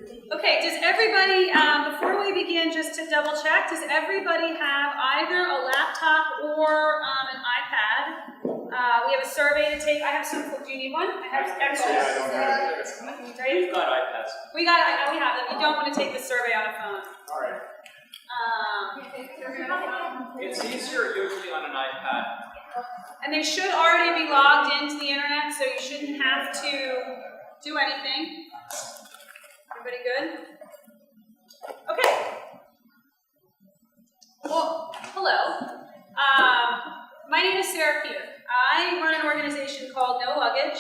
Okay, does everybody, before we begin, just to double check, does everybody have either a laptop or an iPad? We have a survey to take. I have some. Do you need one? I have extras. Yeah, I don't have it. We've got iPads. We have them. You don't want to take the survey on a phone. All right. It's easier usually on an iPad. And they should already be logged into the internet, so you shouldn't have to do anything. Everybody good? Okay. Well, hello. My name is Sarah Peter. I run an organization called No Luggage.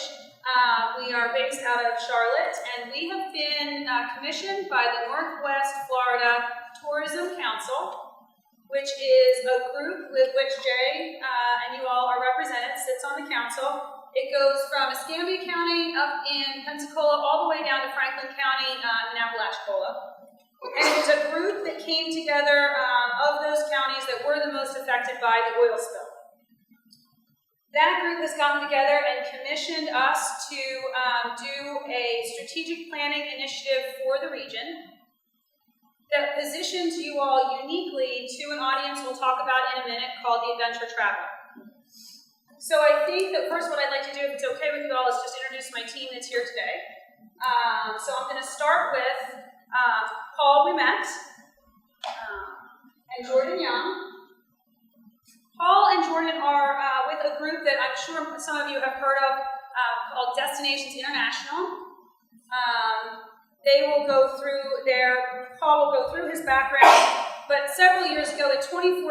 We are based out of Charlotte, and we have been commissioned by the Northwest Florida Tourism Council, which is a group with which Jay and you all are represented, sits on the council. It goes from Escambia County up in Pensacola all the way down to Franklin County in Apalachicola. And it was a group that came together of those counties that were the most affected by the oil spill. That group has gotten together and commissioned us to do a strategic planning initiative for the region that positions you all uniquely to an audience we'll talk about in a minute called the Adventure Traveler. So I think that first what I'd like to do, if it's okay with you all, is just introduce my team that's here today. So I'm going to start with Paul we met, and Jordan Young. Paul and Jordan are with a group that I'm sure some of you have heard of called Destinations International. They will go through Paul will go through his background, but several years ago in 2014,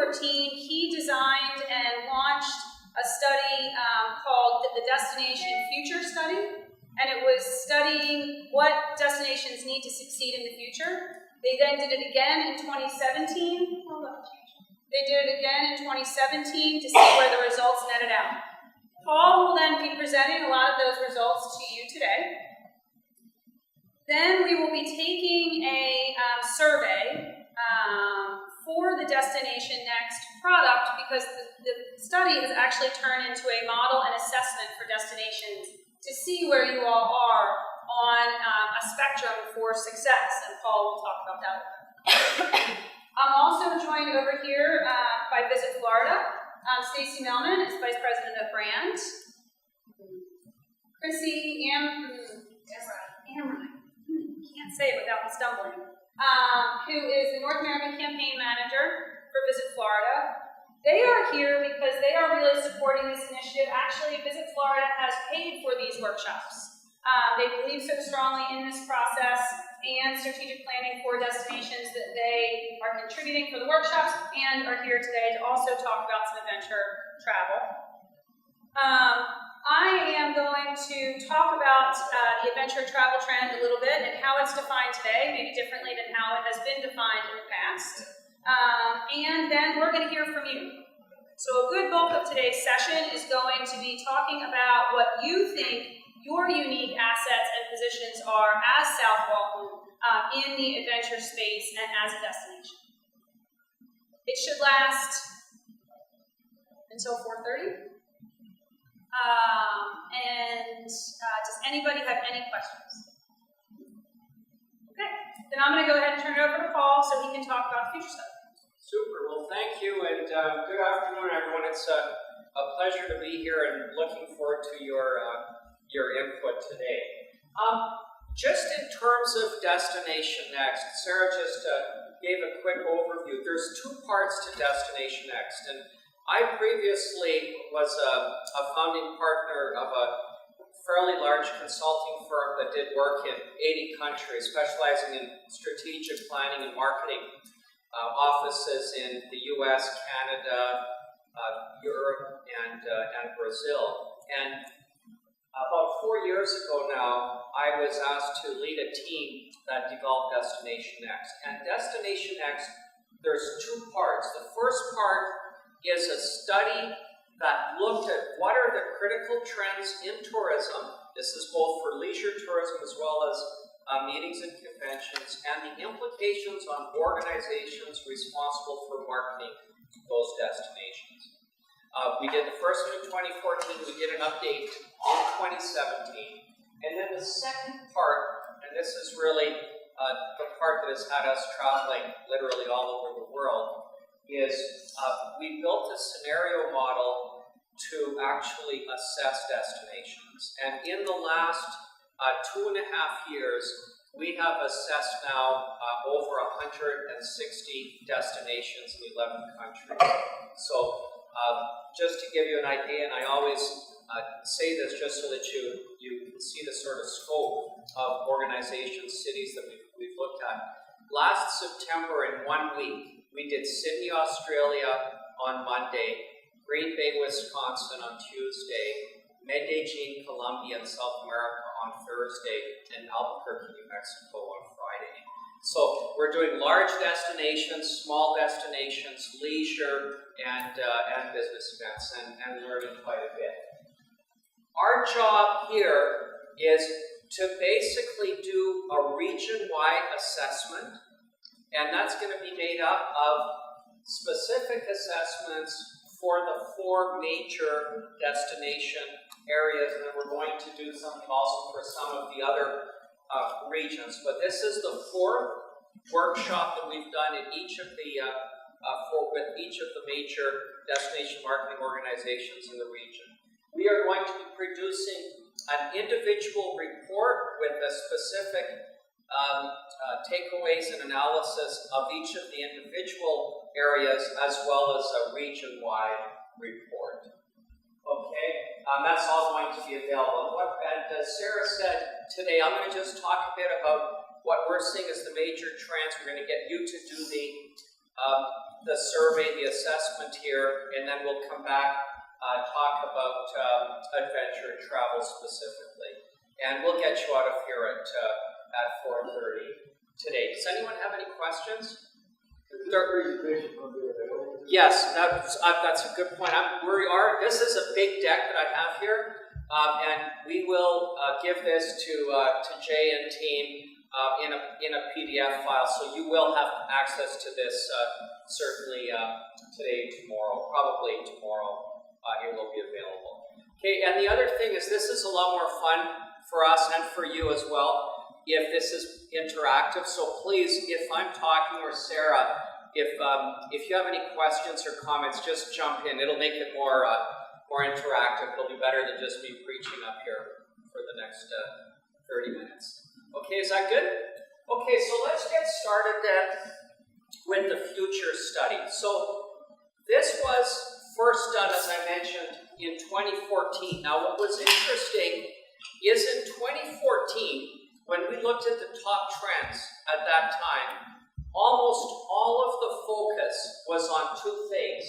he designed and launched a study called the Destination Future Study, and it was studying what destinations need to succeed in the future. They then did it again in 2017. They did it again in 2017 to see where the results netted out. Paul will then be presenting a lot of those results to you today. Then we will be taking a survey for the Destination Next product, because the study has actually turned into a model and assessment for destinations to see where you all are on a spectrum for success, and Paul will talk about that. I'm also joined over here by Visit Florida. Stacy Melman is Vice President of Brand. Chrissy Amrine, can't say it without stumbling, who is the North American Campaign Manager for Visit Florida. They are here because they are really supporting this initiative. Actually, Visit Florida has paid for these workshops. They believe so strongly in this process and strategic planning for destinations that they are contributing for the workshops and are here today to also talk about some adventure travel. I am going to talk about the adventure travel trend a little bit and how it's defined today, maybe differently than how it has been defined in the past. And then we're going to hear from you. So a good bulk of today's session is going to be talking about what you think your unique assets and positions are as South Walton in the adventure space and as a destination. It should last until 4:30. Does anybody have any questions? Okay, then I'm going to go ahead and turn it over to Paul so he can talk about future stuff. Super. Well, thank you, and good afternoon, everyone. It's a pleasure to be here, and looking forward to your input today. Just in terms of Destination Next, Sarah just gave a quick overview. There's two parts to Destination Next, and I previously was a founding partner of a fairly large consulting firm that did work in 80 countries, specializing in strategic planning and marketing, offices in the US, Canada, Europe, and Brazil. And about 4 years ago now, I was asked to lead a team that developed Destination Next. And Destination Next, there's two parts. The first part is a study that looked at what are the critical trends in tourism. This is both for leisure tourism as well as meetings and conventions, and the implications on organizations responsible for marketing those destinations. We did the first one in 2014, we did an update in 2017, and then the second part, and this is really part that has had us traveling literally all over the world is we built a scenario model to actually assess destinations. And in the last 2.5 years, we have assessed now over 160 destinations in 11 countries. So just to give you an idea, and I always say this just so that you can see the sort of scope of organizations, cities that we've looked at. Last September, in 1 week, we did Sydney, Australia on Monday, Green Bay, Wisconsin on Tuesday, Medellin, Colombia and South America on Thursday, and Albuquerque, New Mexico on Friday. So we're doing large destinations, small destinations, leisure, and business events, and learning quite a bit. Our job here is to basically do a region-wide assessment, and that's going to be made up of specific assessments for the 4 major destination areas, and then we're going to do something also for some of the other regions. But this is the 4th workshop that we've done in each of the with each of the major destination marketing organizations in the region. We are going to be producing an individual report with a specific takeaways and analysis of each of the individual areas, as well as a region-wide report. Okay, that's all going to be available. And as Sarah said today, I'm going to just talk a bit about what we're seeing as the major trends. We're going to get you to do the survey, the assessment here, and then we'll come back, talk about adventure and travel specifically. And we'll get you out of here at 4:30 today. Does anyone have any questions? Yes, that's a good point. This is a big deck that I have here, and we will give this to Jay and team in a PDF file, so you will have access to this certainly today, tomorrow, probably tomorrow. It will be available. Okay, and the other thing is this is a lot more fun for us and for you as well if this is interactive. So please, if I'm talking or Sarah, if you have any questions or comments, just jump in. It'll make it more interactive. It'll be better than just me preaching up here for the next 30 minutes. Okay, is that good? Okay, so let's get started then with the future study. So this was first done, as I mentioned, in 2014. Now, what was interesting is in 2014, when we looked at the top trends at that time, almost all of the focus was on 2 things.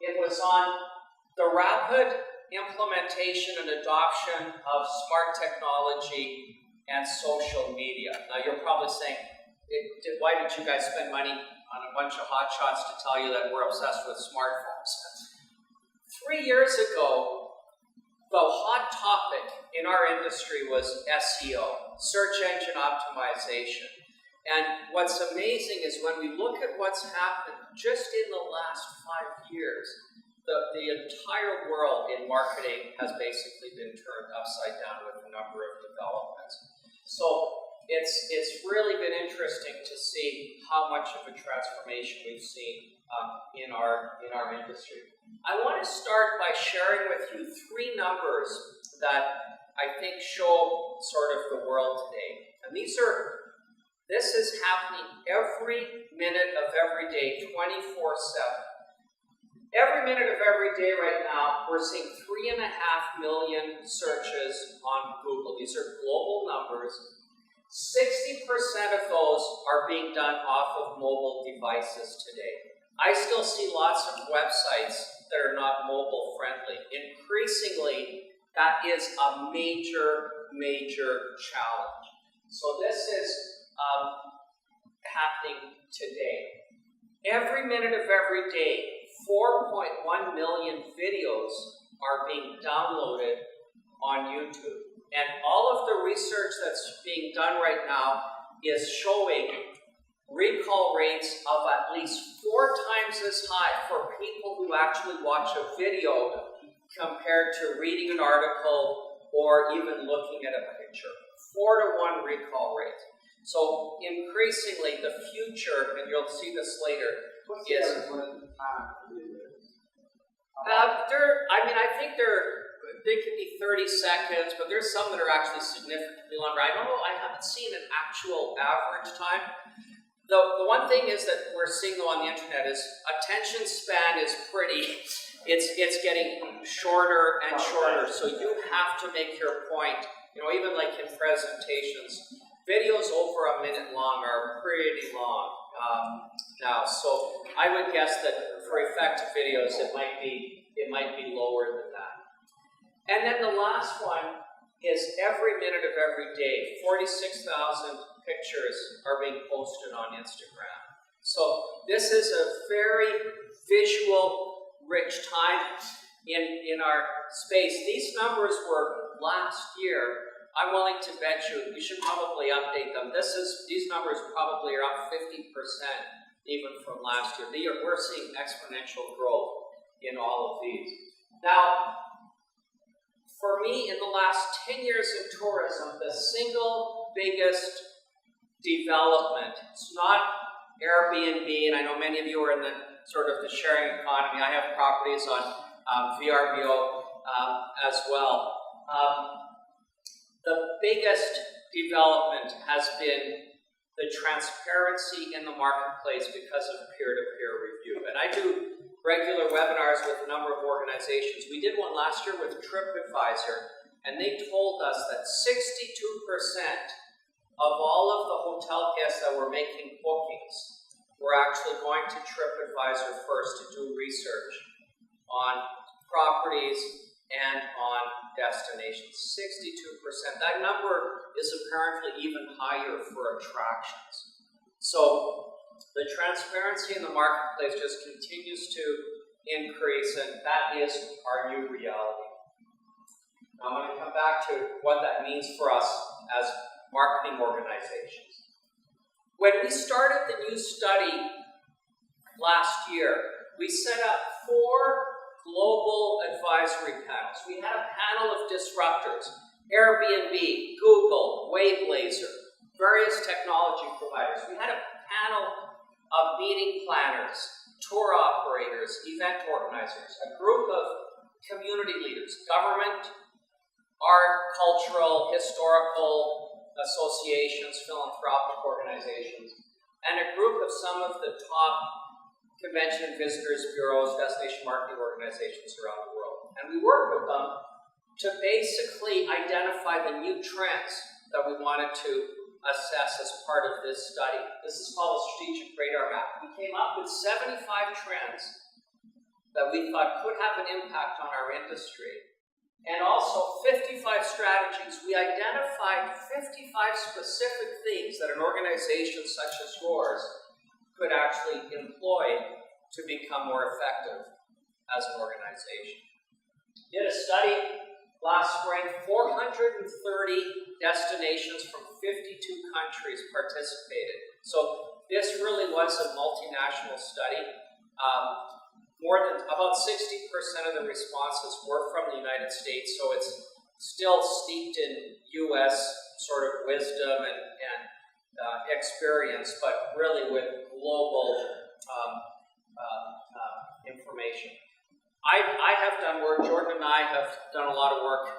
It was on the rapid implementation and adoption of smart technology and social media. Now, you're probably saying, why did you guys spend money on a bunch of hotshots to tell you that we're obsessed with smartphones? 3 years ago, the hot topic in our industry was SEO, search engine optimization. And what's amazing is when we look at what's happened just in the last 5 years, the entire world in marketing has basically been turned upside down with a number of developments. So it's really been interesting to see how much of a transformation we've seen in our industry. I want to start by sharing with you 3 numbers that I think show sort of the world today. And this is happening every minute of every day, 24/7. Every minute of every day right now, we're seeing 3.5 million searches on Google. These are global numbers. 60% of those are being done off of mobile devices today. I still see lots of websites that are not mobile friendly. Increasingly, that is a major, major challenge. So this is happening today. Every minute of every day, 4.1 million videos are being downloaded on YouTube. And all of the research that's being done right now is showing recall rates of at least 4 times as high for people who actually watch a video compared to reading an article or even looking at a picture. 4-to-1 recall rate. So increasingly, the future, and you'll see this later, is I think they can be 30 seconds, but there's some that are actually significantly longer. I don't know, I haven't seen an actual average time. The one thing is that we're seeing though on the internet is attention span is it's getting shorter and shorter, so you have to make your point. Even like in presentations, videos over a minute long are pretty long now. So I would guess that for effective videos, it might be lower than that. And then the last one is every minute of every day, 46,000 pictures are being posted on Instagram. So this is a very visual rich time in our space. These numbers were last year. I'm willing to bet you should probably update them. These numbers probably are up 50% even from last year. We're seeing exponential growth in all of these. Now, for me, in the last 10 years in tourism, the single biggest development, it's not Airbnb, and I know many of you are in the sort of the sharing economy. I have properties on VRBO as well. The biggest development has been the transparency in the marketplace because of peer-to-peer review. And I do regular webinars with a number of organizations. We did one last year with TripAdvisor, and they told us that 62% of all of the hotel guests that were making bookings were actually going to TripAdvisor first to do research on properties and on destinations. 62%. That number is apparently even higher for attractions. So the transparency in the marketplace just continues to increase, and that is our new reality. Now I'm going to come back to what that means for us as marketing organizations. When we started the new study last year, we set up 4 global advisory panels. We had a panel of disruptors, Airbnb, Google, Waveblazer, various technology providers. We had a panel of meeting planners, tour operators, event organizers, a group of community leaders, government, art, cultural, historical associations, philanthropic organizations, and a group of some of the top convention and visitors bureaus, destination marketing organizations around the world. And we worked with them to basically identify the new trends that we wanted to assess as part of this study. This is called a strategic radar map. We came up with 75 trends that we thought could have an impact on our industry, and also 55 strategies. We identified 55 specific things that an organization such as yours could actually employ to become more effective as an organization. Did a study last spring. 430 destinations from 52 countries participated. So this really was a multinational study. About 60% of the responses were from the United States, so it's still steeped in U.S. sort of wisdom and experience, but really with global information. I have done work, Jordan and I have done a lot of work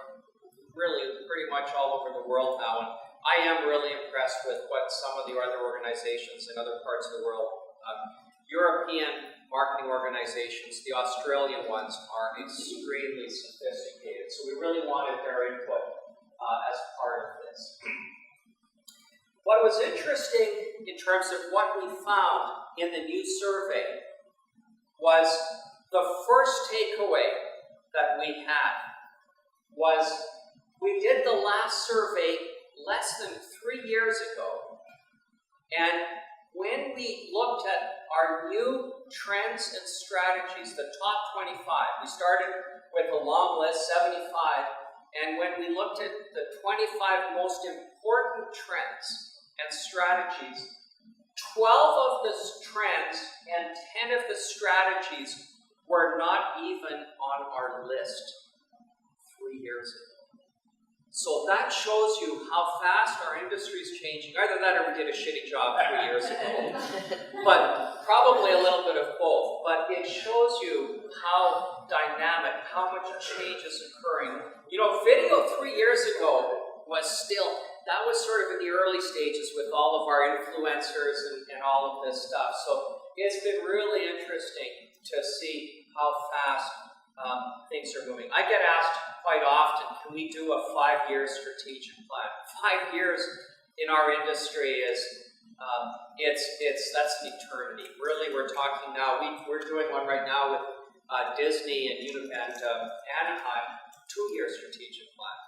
really pretty much all over the world now, and I am really impressed with what some of the other organizations in other parts of the world, European marketing organizations, the Australian ones, are extremely sophisticated, so we really wanted their input as part of this. What was interesting in terms of what we found in the new survey was the first takeaway that we had was we did the last survey less than 3 years ago, and when we looked at our new trends and strategies, the top 25, we started with a long list, 75, and when we looked at the 25 most important trends and strategies, 12 of the trends and 10 of the strategies were not even on our list 3 years ago. So that shows you how fast our industry is changing. Either that or we did a shitty job 3 years ago. But probably a little bit of both. But it shows you how dynamic, how much change is occurring. You know, video 3 years ago was still, that was sort of in the early stages with all of our influencers and all of this stuff. So it's been really interesting to see how fast things are moving. I get asked quite often, can we do a 5-year strategic plan? 5 years in our industry is, that's an eternity. Really, we're talking now, we're doing one right now with Disney and Anaheim, 2-year strategic plan.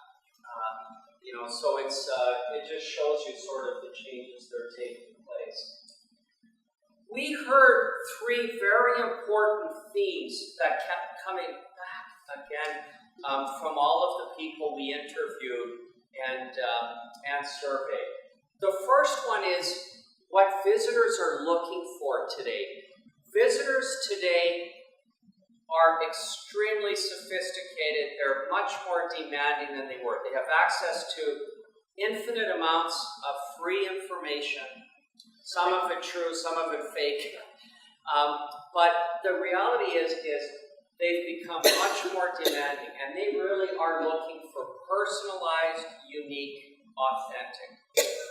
You know, so it's it just shows you sort of the changes that are taking place. We heard 3 very important themes that kept coming back again from all of the people we interviewed and surveyed. The first one is what visitors are looking for today. Visitors today are extremely sophisticated. They're much more demanding than they were. They have access to infinite amounts of free information. Some of it true, some of it fake. But the reality is they've become much more demanding, and they really are looking for personalized, unique, authentic.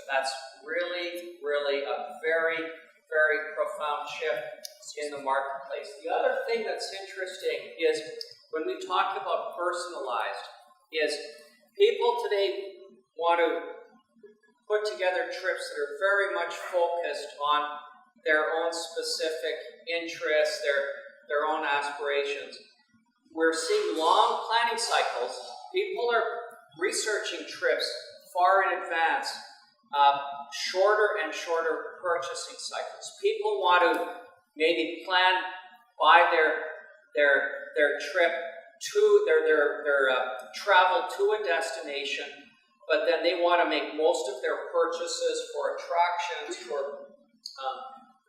That's really, really a very, very profound shift in the marketplace. The other thing that's interesting is when we talk about personalized, is people today want to put together trips that are very much focused on their own specific interests, their own aspirations. We're seeing long planning cycles. People are researching trips far in advance, shorter and shorter purchasing cycles. People want to maybe buy their trip to their travel to a destination, but then they want to make most of their purchases for attractions, for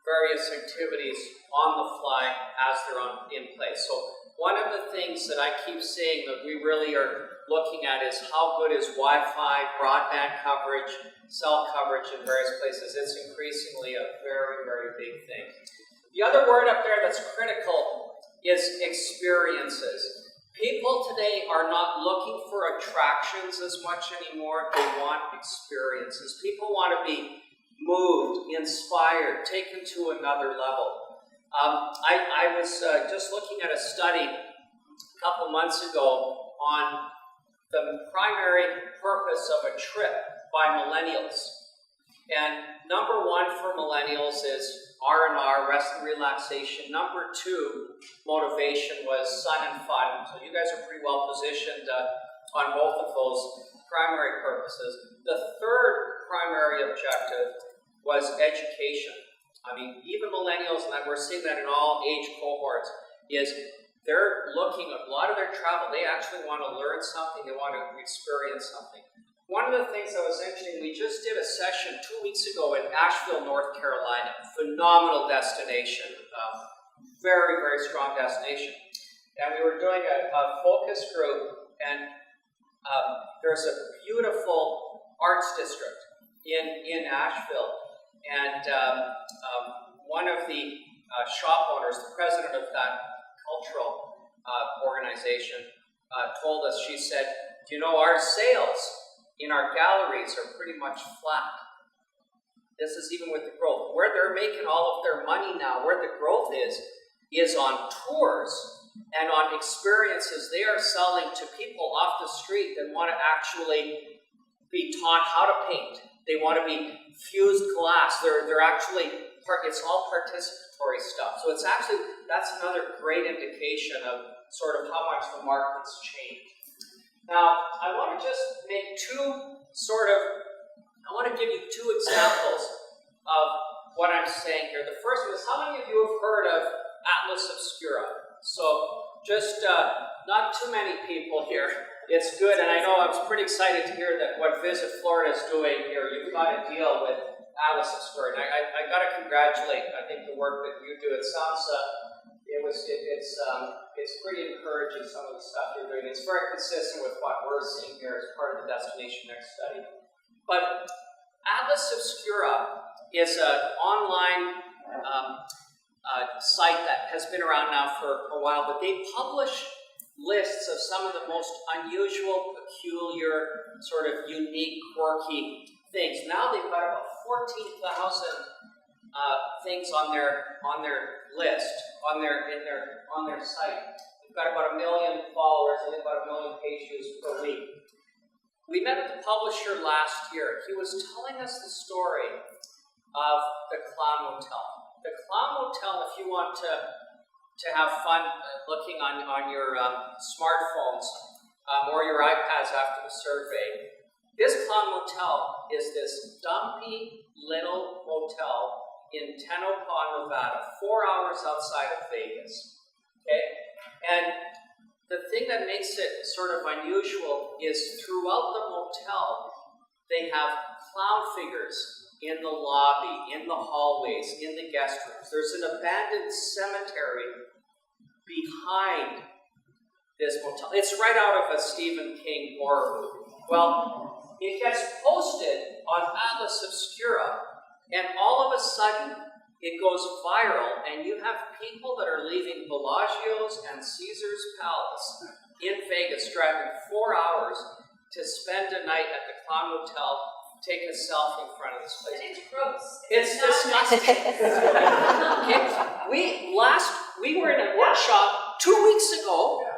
various activities on the fly as they're in place. So one of the things that I keep seeing that we really are looking at is how good is Wi-Fi, broadband coverage, cell coverage in various places. It's increasingly a very, very big thing. The other word up there that's critical is experiences. People today are not looking for attractions as much anymore. They want experiences. People want to be moved, inspired, taken to another level. I was just looking at a study a couple months ago on the primary purpose of a trip by millennials. And number 1 for millennials is R&R, rest and relaxation. Number 2, motivation, was sun and fun. So you guys are pretty well positioned on both of those primary purposes. The third primary objective was education. I mean, even millennials, and we're seeing that in all age cohorts, is they're looking at a lot of their travel. They actually want to learn something. They want to experience something. One of the things that was interesting, we just did a session 2 weeks ago in Asheville, North Carolina. Phenomenal destination. Very, very strong destination. And we were doing a focus group, and there's a beautiful arts district in Asheville. And one of the shop owners, the president of that cultural organization, told us, she said, you know, our sales in our galleries are pretty much flat. This is even with the growth. Where they're making all of their money now, where the growth is on tours and on experiences they are selling to people off the street that want to actually be taught how to paint. They want to be fused glass. They're actually, it's all participatory stuff. So it's actually, that's another great indication of sort of how much the market's changed. Now, I want to just make I want to give you 2 examples of what I'm saying here. The first one is, how many of you have heard of Atlas Obscura? So, just not too many people here. It's good, and I know I was pretty excited to hear that what Visit Florida is doing here. You've got a deal with Atlas Obscura, and I got to congratulate. I think the work that you do. It sounds, it's it's pretty encouraging, some of the stuff you're doing. It's very consistent with what we're seeing here as part of the Destination Next study. But Atlas Obscura is an online site that has been around now for a while, but they publish lists of some of the most unusual, peculiar, sort of unique, quirky things. Now they've got about 14,000 things on their list, on their site. They've got about 1 million followers and about 1 million page views per week. We met with the publisher last year. He was telling us the story of the Clown Motel. The Clown Motel, if you want to have fun looking on your smartphones or your iPads after the survey, this Clown Motel is this dumpy little motel in Tenopon, Nevada, 4 hours outside of Vegas. Okay? And the thing that makes it sort of unusual is throughout the motel, they have clown figures in the lobby, in the hallways, in the guest rooms. There's an abandoned cemetery behind this motel. It's right out of a Stephen King horror movie. Well, it gets posted on Atlas Obscura, and all of a sudden, it goes viral, and you have people that are leaving Bellagio's and Caesar's Palace in Vegas, driving 4 hours to spend a night at the Clown Motel, take a selfie in front of this place. It's gross. It's disgusting. We were in a workshop 2 weeks ago.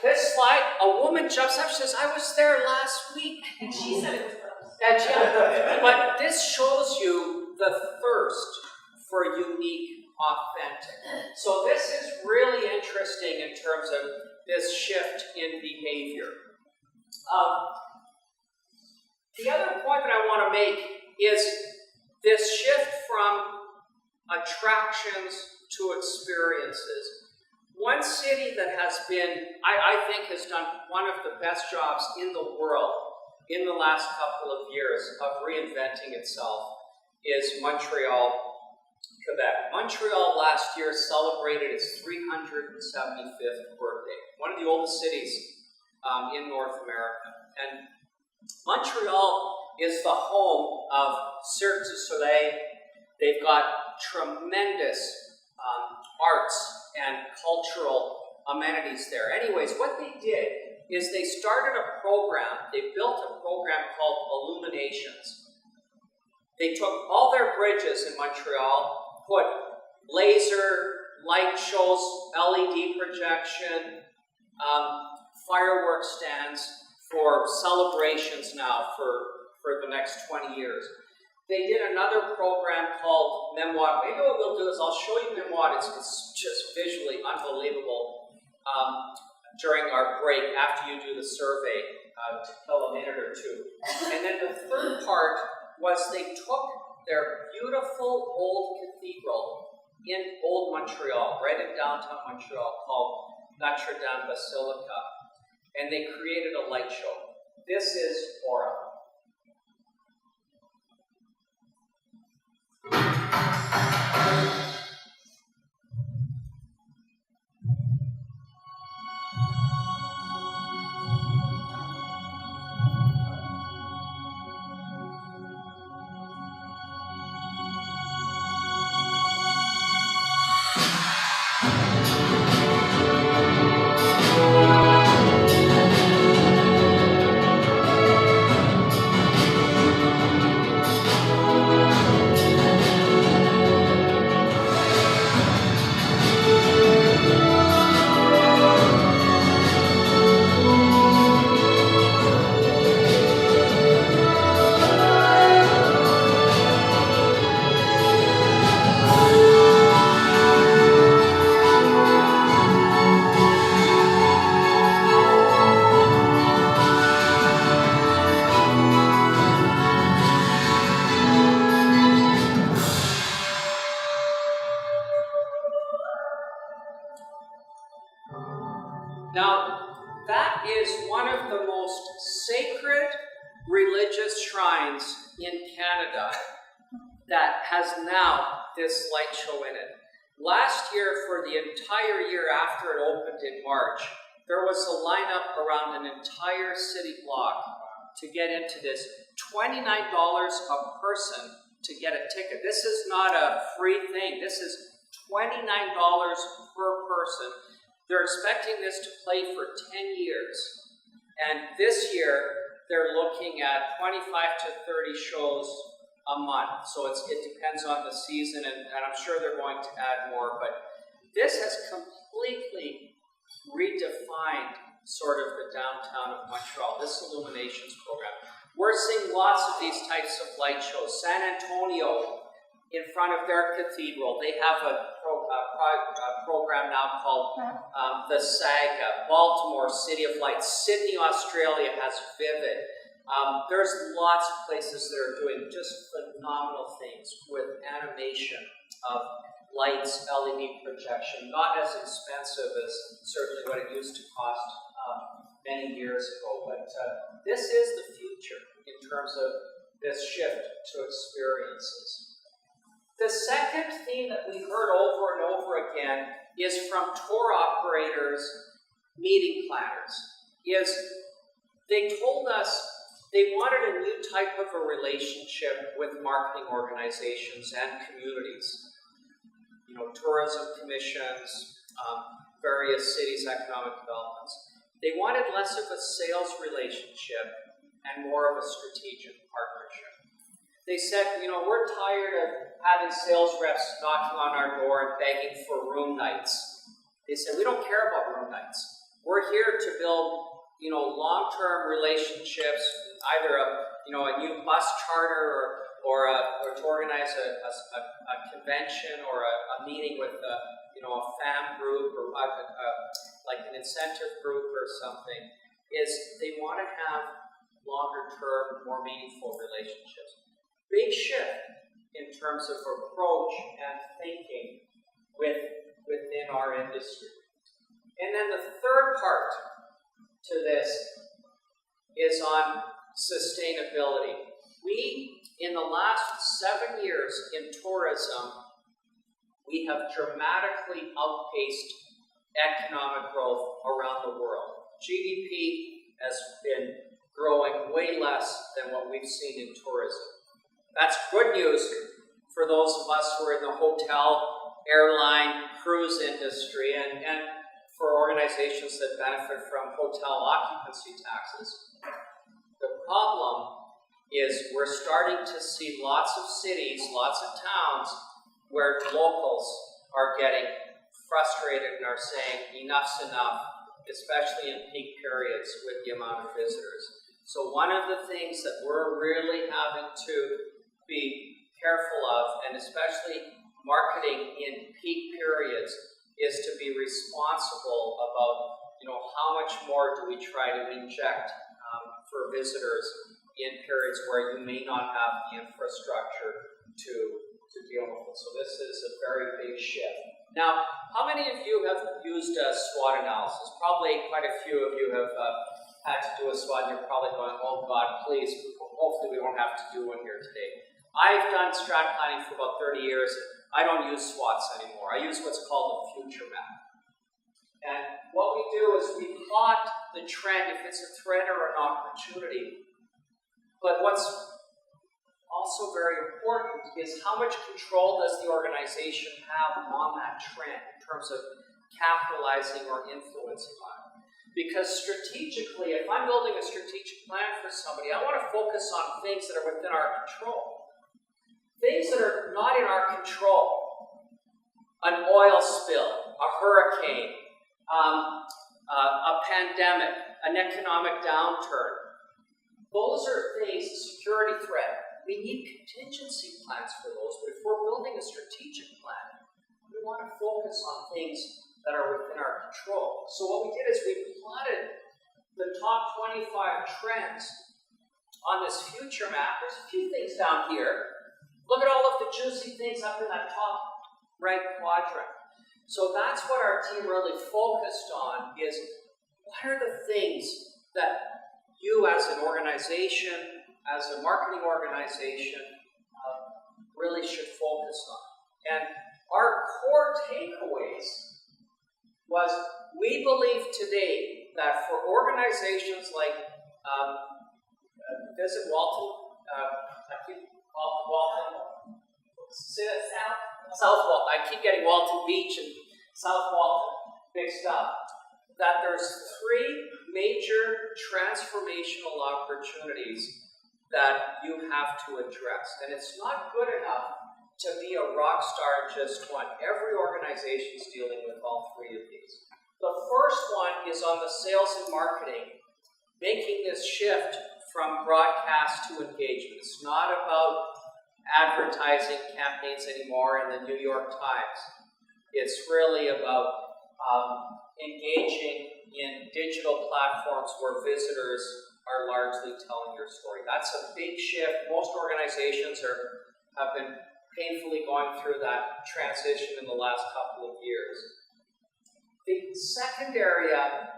This slide, a woman jumps up, she says, "I was there last week." And she said it was gross. But this shows you the thirst for unique, authentic. So this is really interesting in terms of this shift in behavior. The other point that I want to make is this shift from attractions to experiences. One city that has been, I think, has done one of the best jobs in the world in the last couple of years of reinventing itself is Montreal, Quebec. Montreal last year celebrated its 375th birthday. One of the oldest cities in North America. And Montreal is the home of Cirque du Soleil. They've got tremendous arts and cultural amenities there. Anyways, what they did is they started a program, they built a program called Illuminations. They took all their bridges in Montreal, put laser light shows, LED projection, fireworks stands for celebrations now for the next 20 years. They did another program called Memoir. Maybe what we'll do is I'll show you Memoir. It's just visually unbelievable during our break after you do the survey to kill a minute or two. And then the third part was they took their beautiful old cathedral in Old Montreal, right in downtown Montreal, called Notre Dame Basilica, and they created a light show. This is Aura. Now, that is one of the most sacred religious shrines in Canada that has now this light show in it. Last year, for the entire year after it opened in March, there was a lineup around an entire city block to get into this. $29 a person to get a ticket. This is not a free thing. This is $29 per person. They're expecting this to play for 10 years. And this year, they're looking at 25 to 30 shows a month. So it depends on the season, and I'm sure they're going to add more. But this has completely redefined sort of the downtown of Montreal, this illuminations program. We're seeing lots of these types of light shows. San Antonio, in front of their cathedral, they have a program now called the Saga. Baltimore, City of Lights. Sydney, Australia has Vivid. There's lots of places that are doing just phenomenal things with animation of lights, LED projection, not as expensive as certainly what it used to cost many years ago, but this is the future in terms of this shift to experiences. The second theme that we've heard over and over again is from tour operators, meeting planners, is they told us they wanted a new type of a relationship with marketing organizations and communities. You know, tourism commissions, various cities' economic developments. They wanted less of a sales relationship and more of a strategic partnership. They said, you know, we're tired of having sales reps knocking on our door and begging for room nights. They said, we don't care about room nights. We're here to build, you know, long-term relationships, either a new bus charter or to organize a convention or a meeting with a FAM group or like an incentive group or something, is they want to have longer-term, more meaningful relationships. Big shift in terms of approach and thinking within our industry. And then the third part to this is on sustainability. We, in the last 7 years in tourism, we have dramatically outpaced economic growth around the world. GDP has been growing way less than what we've seen in tourism. That's good news for those of us who are in the hotel, airline, cruise industry, and for organizations that benefit from hotel occupancy taxes. The problem is we're starting to see lots of cities, lots of towns where locals are getting frustrated and are saying enough's enough, especially in peak periods with the amount of visitors. So one of the things that we're really having to be careful of, and especially marketing in peak periods, is to be responsible about, how much more do we try to inject for visitors in periods where you may not have the infrastructure to deal with it. So this is a very big shift. Now, how many of you have used a SWOT analysis? Probably quite a few of you have had to do a SWOT, and you're probably going, oh God, please, hopefully we don't have to do one here today. I've done strat planning for about 30 years. I don't use SWOTs anymore. I use what's called a future map. And what we do is we plot the trend, if it's a threat or an opportunity. But what's also very important is how much control does the organization have on that trend in terms of capitalizing or influencing on it. Because strategically, if I'm building a strategic plan for somebody, I want to focus on things that are within our control. Things that are not in our control. An oil spill, a hurricane, a pandemic, an economic downturn. Those are things, a security threat. We need contingency plans for those, but if we're building a strategic plan, we want to focus on things that are within our control. So what we did is we plotted the top 25 trends on this future map. There's a few things down here. Look at all of the juicy things up in that top right quadrant. So that's what our team really focused on, is what are the things that you as an organization, as a marketing organization, really should focus on. And our core takeaways was we believe today that for organizations like visit Walton, Walton, South Walton. I keep getting Walton Beach and South Walton mixed up. That there's three major transformational opportunities that you have to address. And it's not good enough to be a rock star in just one. Every organization is dealing with all three of these. The first one is on the sales and marketing, making this shift from broadcast to engagement. It's not about advertising campaigns anymore in the New York Times. It's really about engaging in digital platforms where visitors are largely telling your story. That's a big shift. Most organizations have been painfully going through that transition in the last couple of years. The second area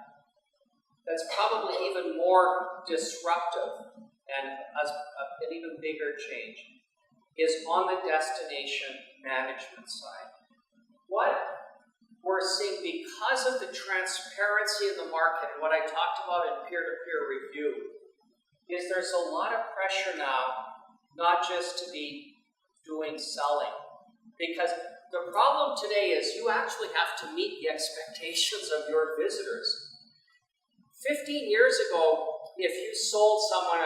that's probably even more disruptive and has an even bigger change is on the destination management side. What we're seeing because of the transparency in the market, and what I talked about in peer-to-peer review, is there's a lot of pressure now, not just to be doing selling. Because the problem today is you actually have to meet the expectations of your visitors. 15 years ago, if you sold someone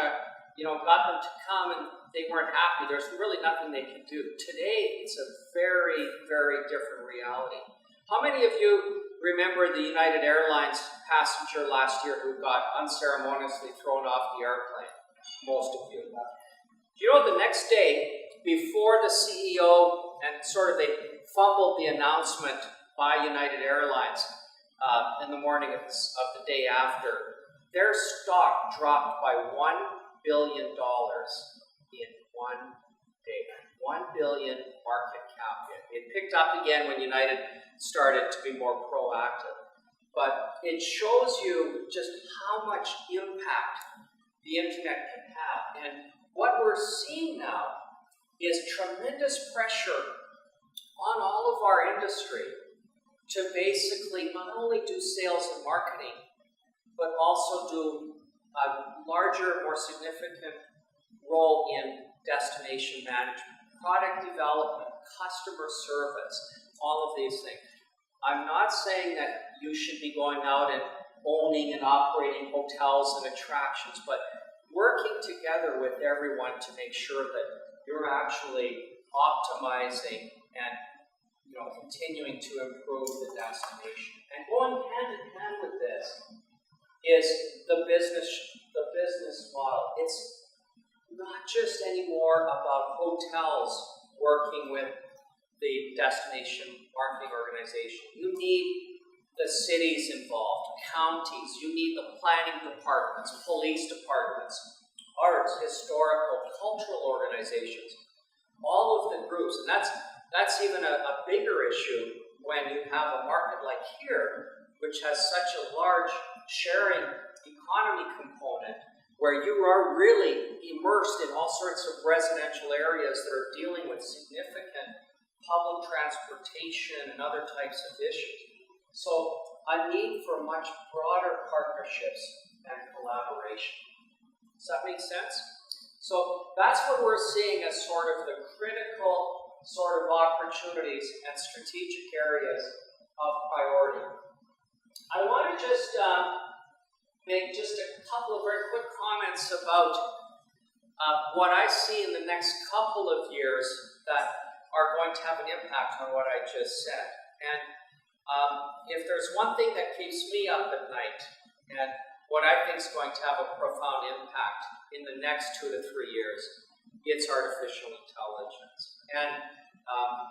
got them to come and they weren't happy, there's really nothing they can do. Today, it's a very, very different reality. How many of you remember the United Airlines passenger last year who got unceremoniously thrown off the airplane? Most of you. Do you know the next day, before the CEO and they fumbled the announcement by United Airlines in the morning of the day after, their stock dropped by $1 billion in one day. 1 billion market cap. It picked up again when United started to be more proactive. But it shows you just how much impact the internet can have. And what we're seeing now is tremendous pressure on all of our industry to basically not only do sales and marketing, but also do a larger, more significant role in destination management, product development, customer service, all of these things. I'm not saying that you should be going out and owning and operating hotels and attractions, but working together with everyone to make sure that you're actually optimizing and continuing to improve the destination. And going hand in hand with this is the business model. It's not just anymore about hotels working with the destination marketing organization. You need the cities involved, counties, you need the planning departments, police departments, arts, historical, cultural organizations, all of the groups. And that's even a bigger issue when you have a market like here, which has such a large sharing economy component, where you are really immersed in all sorts of residential areas that are dealing with significant public transportation and other types of issues. So a need for much broader partnerships and collaboration. Does that make sense? So that's what we're seeing as sort of the critical sort of opportunities and strategic areas of priority. I want to just make just a couple of very quick comments about what I see in the next couple of years that are going to have an impact on what I just said. And if there's one thing that keeps me up at night, and what I think is going to have a profound impact in the next 2 to 3 years, it's artificial intelligence. And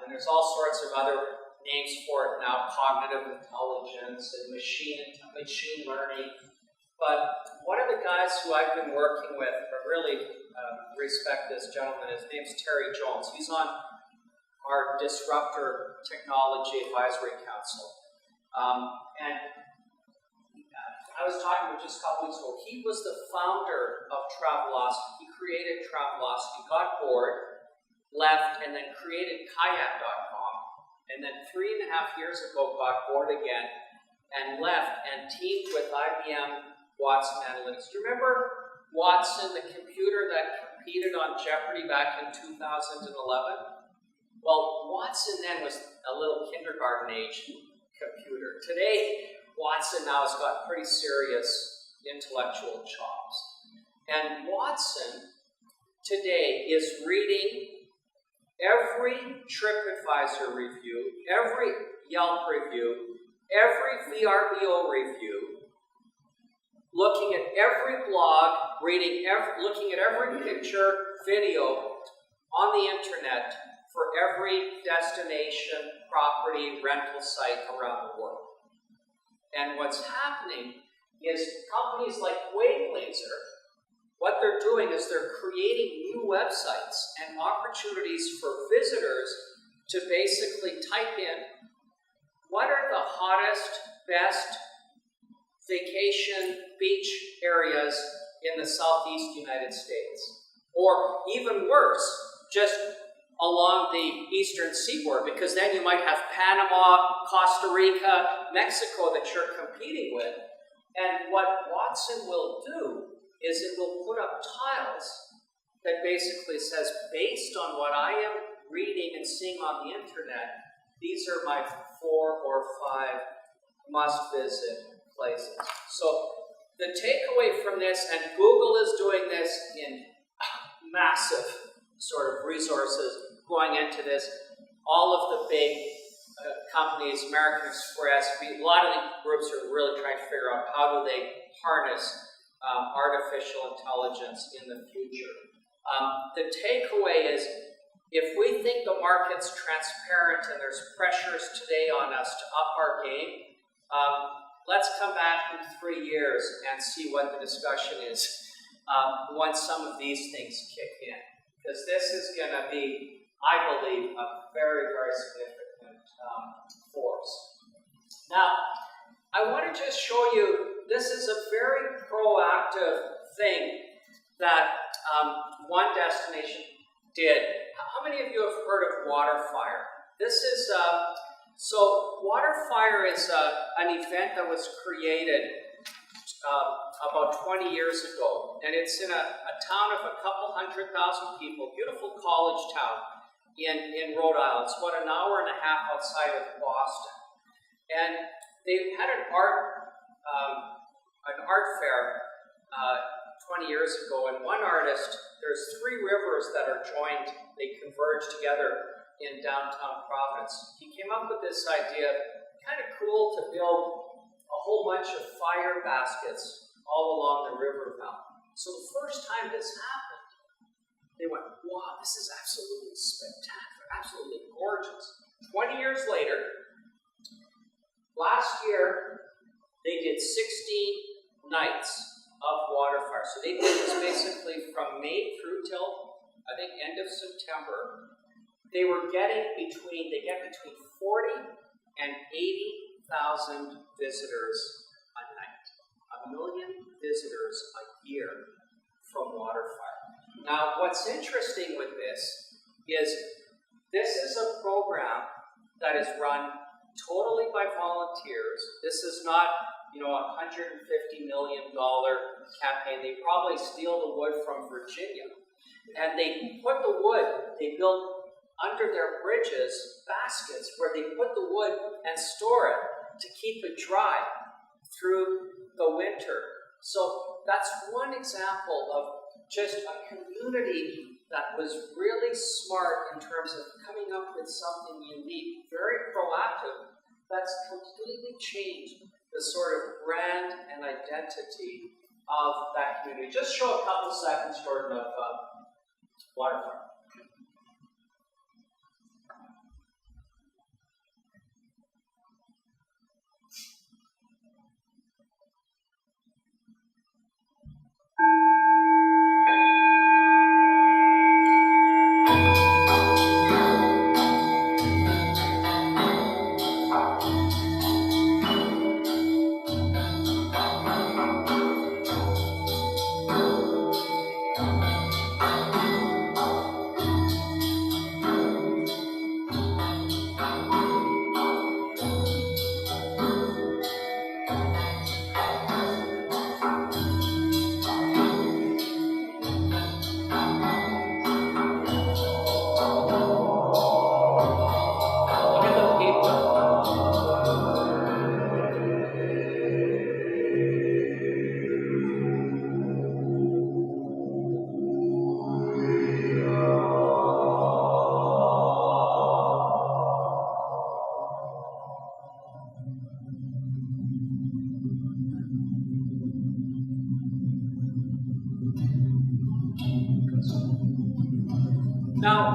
there's all sorts of other names for it now, cognitive intelligence and machine learning. But one of the guys who I've been working with, I really respect this gentleman, his name's Terry Jones. He's on our Disruptor Technology Advisory Council. And I was talking with just a couple weeks ago. He was the founder of Travelocity. He created Travelocity, got bored, left, and then created Kayak.com. and then 3.5 years ago got bored again and left and teamed with IBM Watson Analytics. Do you remember Watson, the computer that competed on Jeopardy back in 2011? Well, Watson then was a little kindergarten age computer. Today, Watson now has got pretty serious intellectual chops. And Watson today is reading every TripAdvisor review, every Yelp review, every VRBO review, looking at every blog, looking at every picture, video on the internet for every destination, property, rental site around the world. And what's happening is companies like Wavelaser, what they're doing is they're creating new websites and opportunities for visitors to basically type in what are the hottest, best vacation beach areas in the Southeast United States. Or even worse, just along the eastern seaboard, because then you might have Panama, Costa Rica, Mexico that you're competing with. And what Watson will do is it will put up tiles that basically says, based on what I am reading and seeing on the internet, these are my 4 or 5 must-visit places. So the takeaway from this, and Google is doing this in massive sort of resources going into this, all of the big companies, American Express, a lot of the groups are really trying to figure out how do they harness artificial intelligence in the future. The takeaway is, if we think the market's transparent and there's pressures today on us to up our game, let's come back in 3 years and see what the discussion is once some of these things kick in. Because this is going to be, I believe, a very, very significant force. Now, I want to just show you, this is a very proactive thing that one destination did. How many of you have heard of Waterfire? This is, so Waterfire is an event that was created about 20 years ago, and it's in a town of a couple 100,000 people, beautiful college town in Rhode Island. It's about an hour and a half outside of Boston. And they had an art fair 20 years ago, and one artist, there's 3 rivers that are joined, they converge together in downtown Providence. He came up with this idea, kind of cool, to build a whole bunch of fire baskets all along the river valley. So the first time this happened, they went, wow, this is absolutely spectacular, absolutely gorgeous. 20 years later, last year, they did 16 nights of Waterfire. So they did this basically from May through till, I think, end of September. They get between 40 and 80,000 visitors a night. 1 million visitors a year from Waterfire. Now, what's interesting with this is a program that is run totally by volunteers. This is not, a $150 million campaign. They probably steal the wood from Virginia. And they put the wood, they build under their bridges baskets where they put the wood and store it to keep it dry through the winter. So that's one example of just a community that was really smart in terms of coming up with something unique, very proactive, that's completely changed the sort of brand and identity of that community. Just show a couple seconds, Jordan, of Waterfire.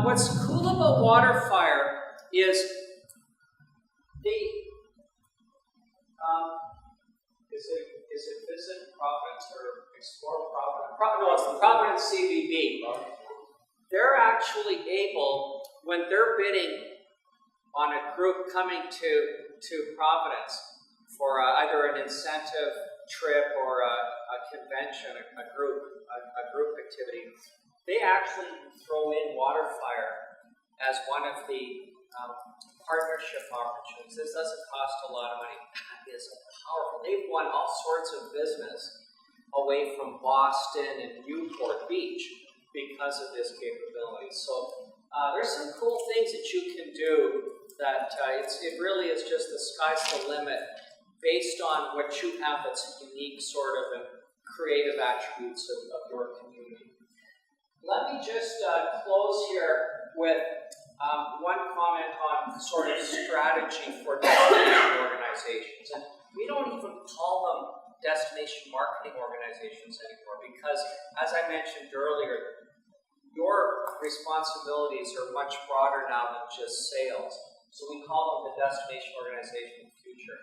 What's cool about Waterfire is is it Visit Providence or Explore Providence? No, it's the Providence CVB. They're actually able, when they're bidding on a group coming to Providence for either an incentive trip or a convention, a group activity, they actually throw in Waterfire as one of the partnership opportunities. This doesn't cost a lot of money. That is powerful. They've won all sorts of business away from Boston and Newport Beach because of this capability. So there's some cool things that you can do that it really is just the sky's the limit based on what you have that's unique sort of and creative attributes of your community. Let me just close here with one comment on sort of strategy for destination organizations. And we don't even call them destination marketing organizations anymore because, as I mentioned earlier, your responsibilities are much broader now than just sales. So we call them the destination organization of the future.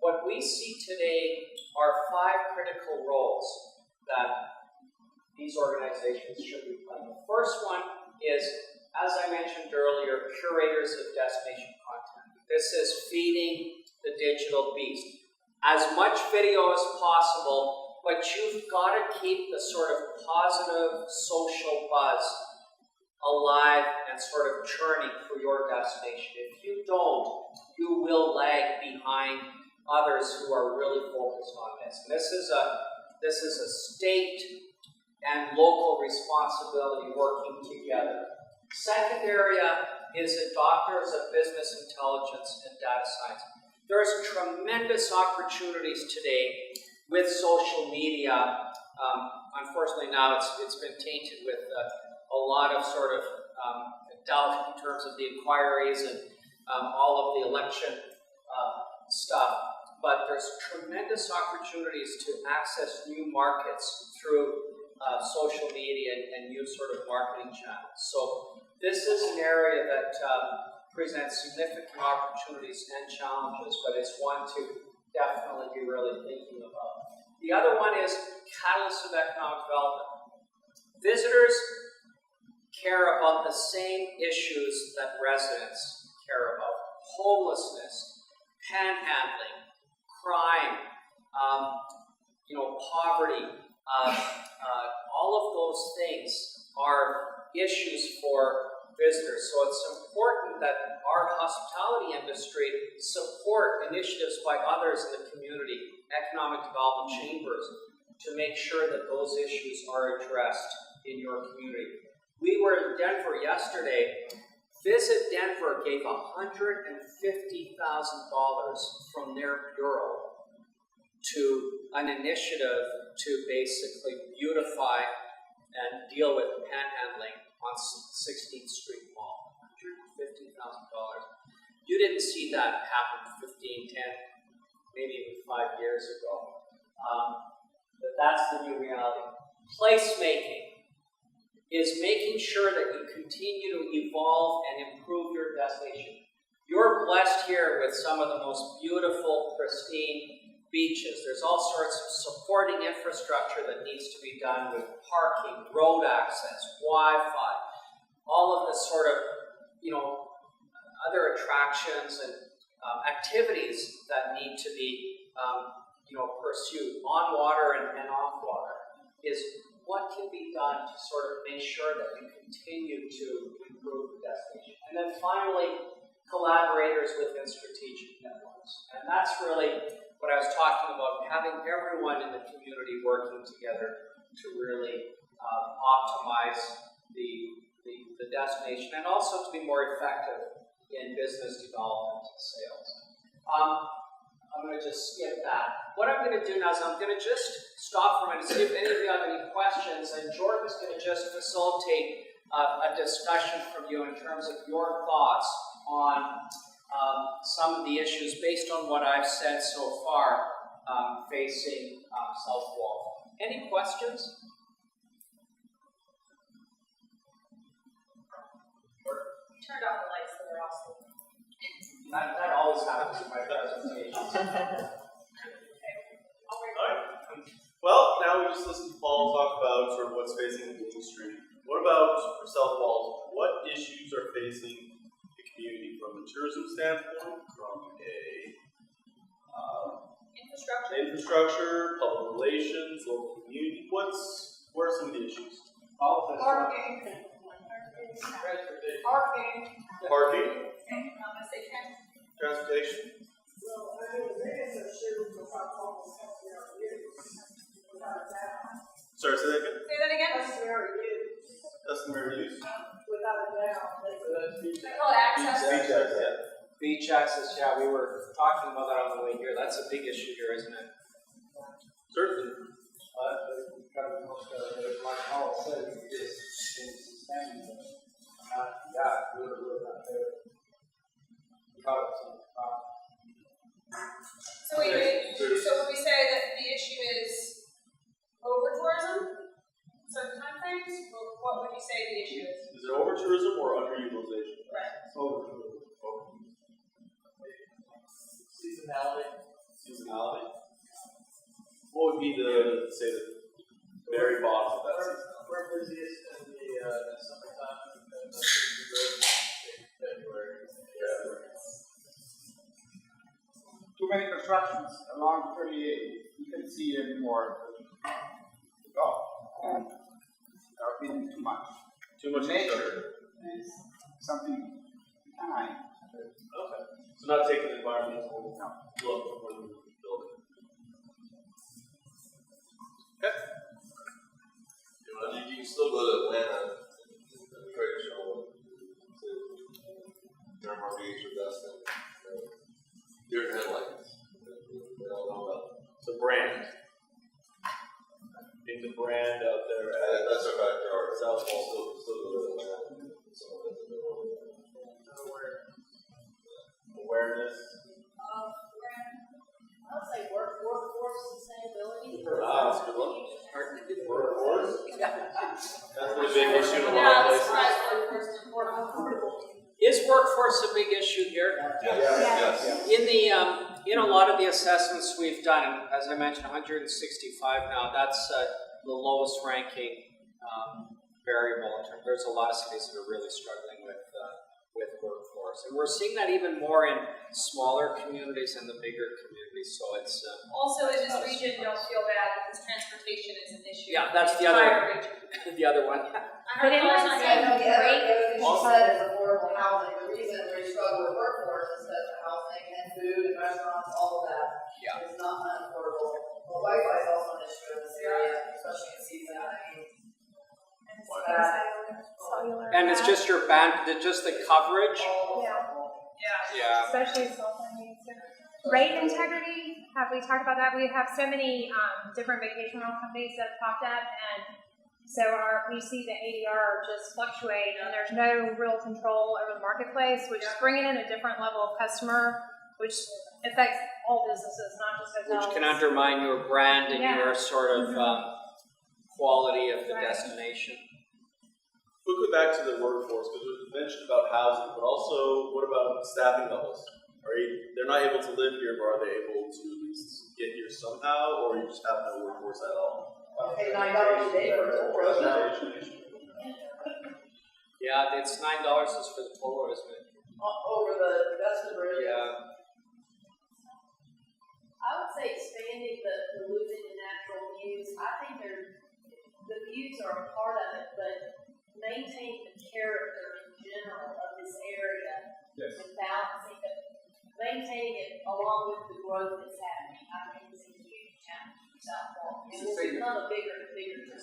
What we see today are 5 critical roles that these organizations should be playing. The first one is, as I mentioned earlier, curators of destination content. This is feeding the digital beast. As much video as possible, but you've got to keep the sort of positive social buzz alive and sort of churning for your destination. If you don't, you will lag behind others who are really focused on this. And this is a state and local responsibility working together. Second area is adopters of business intelligence and data science. There's tremendous opportunities today with social media. Unfortunately now it's been tainted with a lot of sort of doubt in terms of the inquiries and all of the election stuff. But there's tremendous opportunities to access new markets through social media and new sort of marketing channels. So this is an area that presents significant opportunities and challenges, but it's one to definitely be really thinking about. The other one is catalysts of economic development. Visitors care about the same issues that residents care about. Homelessness, panhandling, crime, poverty, all of those things are issues for visitors. So it's important that our hospitality industry support initiatives by others in the community, economic development chambers, to make sure that those issues are addressed in your community. We were in Denver yesterday. Visit Denver gave $150,000 from their bureau to an initiative to basically beautify and deal with panhandling on 16th Street Mall. $150,000. You didn't see that happen 15, 10, maybe even 5 years ago. But that's the new reality. Placemaking is making sure that you continue to evolve and improve your destination. You're blessed here with some of the most beautiful, pristine beaches. There's all sorts of supporting infrastructure that needs to be done with parking, road access, Wi-Fi, all of the sort of, other attractions and activities that need to be, pursued on water and off water. Is what can be done to sort of make sure that we continue to improve the destination. And then finally, collaborators within strategic networks. And that's really what I was talking about, having everyone in the community working together to really optimize the destination and also to be more effective in business development and sales. I'm going to just skip that. What I'm going to do now is I'm going to just stop for a minute, see if any of you have any questions, and Jordan's going to just facilitate a discussion from you in terms of your thoughts on some of the issues based on what I've said so far facing South Walton. Any questions? turned off the lights, so they're all sleeping. That always happens in my presentations. Alright. Well, now we just listened to Paul talk about sort of what's facing Main Street. What about for South Walton? What issues are facing the community from a tourism standpoint, from a infrastructure, public relations, local community? What are some of the issues? Parking. Parking, I'm gonna say transportation. Well, I mean, the biggest issue for South Walton is customer use. Without a doubt. Sorry, say that again. Say that again? Customer use. Customary use. Without a doubt. They call it access. Beach access. Beach access, yeah, we were talking about that on the way here. That's a big issue here, isn't it? Certainly. Like Paul said, it is sustainable. Yeah, we're not there. So would we say that the issue is over tourism? Certain time frames? Or what would you say the issue is? Is it over tourism or underutilization? Right. Over. Seasonality. What would be the very bottom of that season? We're busiest in the summertime and February. Too many constructions along 38. You can see anymore. There been too much. Too much Nature construction. is something kind. Okay. So not taking the environmental look before the building. Okay. You can still go to Atlanta and trade show to Miramar Beach or Destin. Deer headlights. They don't know about. It's a brand. Being the brand out there at That's our backyard. South Walton. Still go to Atlanta. Awareness. I'll say workforce sustainability. That's a good one. Workforce. That's a big issue in a lot Yeah, of that's places. right. Workforce is important. Is workforce a big issue here? Yes. In the in a lot of the assessments we've done, as I mentioned, 165 now. That's the lowest ranking variable. There's a lot of cities that are really struggling with workforce, and we're seeing that even more in smaller communities and the bigger communities. So it's Also in this region, don't feel bad because transportation is an issue. Yeah, that's in the other- entire region. the other one. I But heard anyone cars not say getting- The other thing Also- she said is affordable housing. The reason we struggle with workforce is that the housing and food and restaurants, all of that Yeah. is not unaffordable. But Wi-Fi is also an issue in this area, especially in season. Cellular. And it's just your just the coverage. Yeah. Especially cell phone use. Rate integrity, have we talked about that? We have so many different vacation rental companies that have popped up, and so we see the ADR just fluctuate, and there's no real control over the marketplace, which is bringing in a different level of customer, which affects all businesses, not just hotels. Which can undermine your brand and Yeah. your sort of quality of the Right. destination. Quickly back to the workforce, because we mentioned about housing, but also what about staffing levels? They're not able to live here, but are they able to at least get here somehow, or you just have no workforce at all? Okay, $9 a day for a tour. Yeah, it's $9 is for the total, isn't it? Over the Destin Bridge. Yeah. I would say expanding the losing the natural views. I think the views are a part of it, but maintaining the character in general of this area and balancing it, maintaining it along with the growth that's happening, I think is a huge challenge for South Walton. It will become a bigger and bigger town.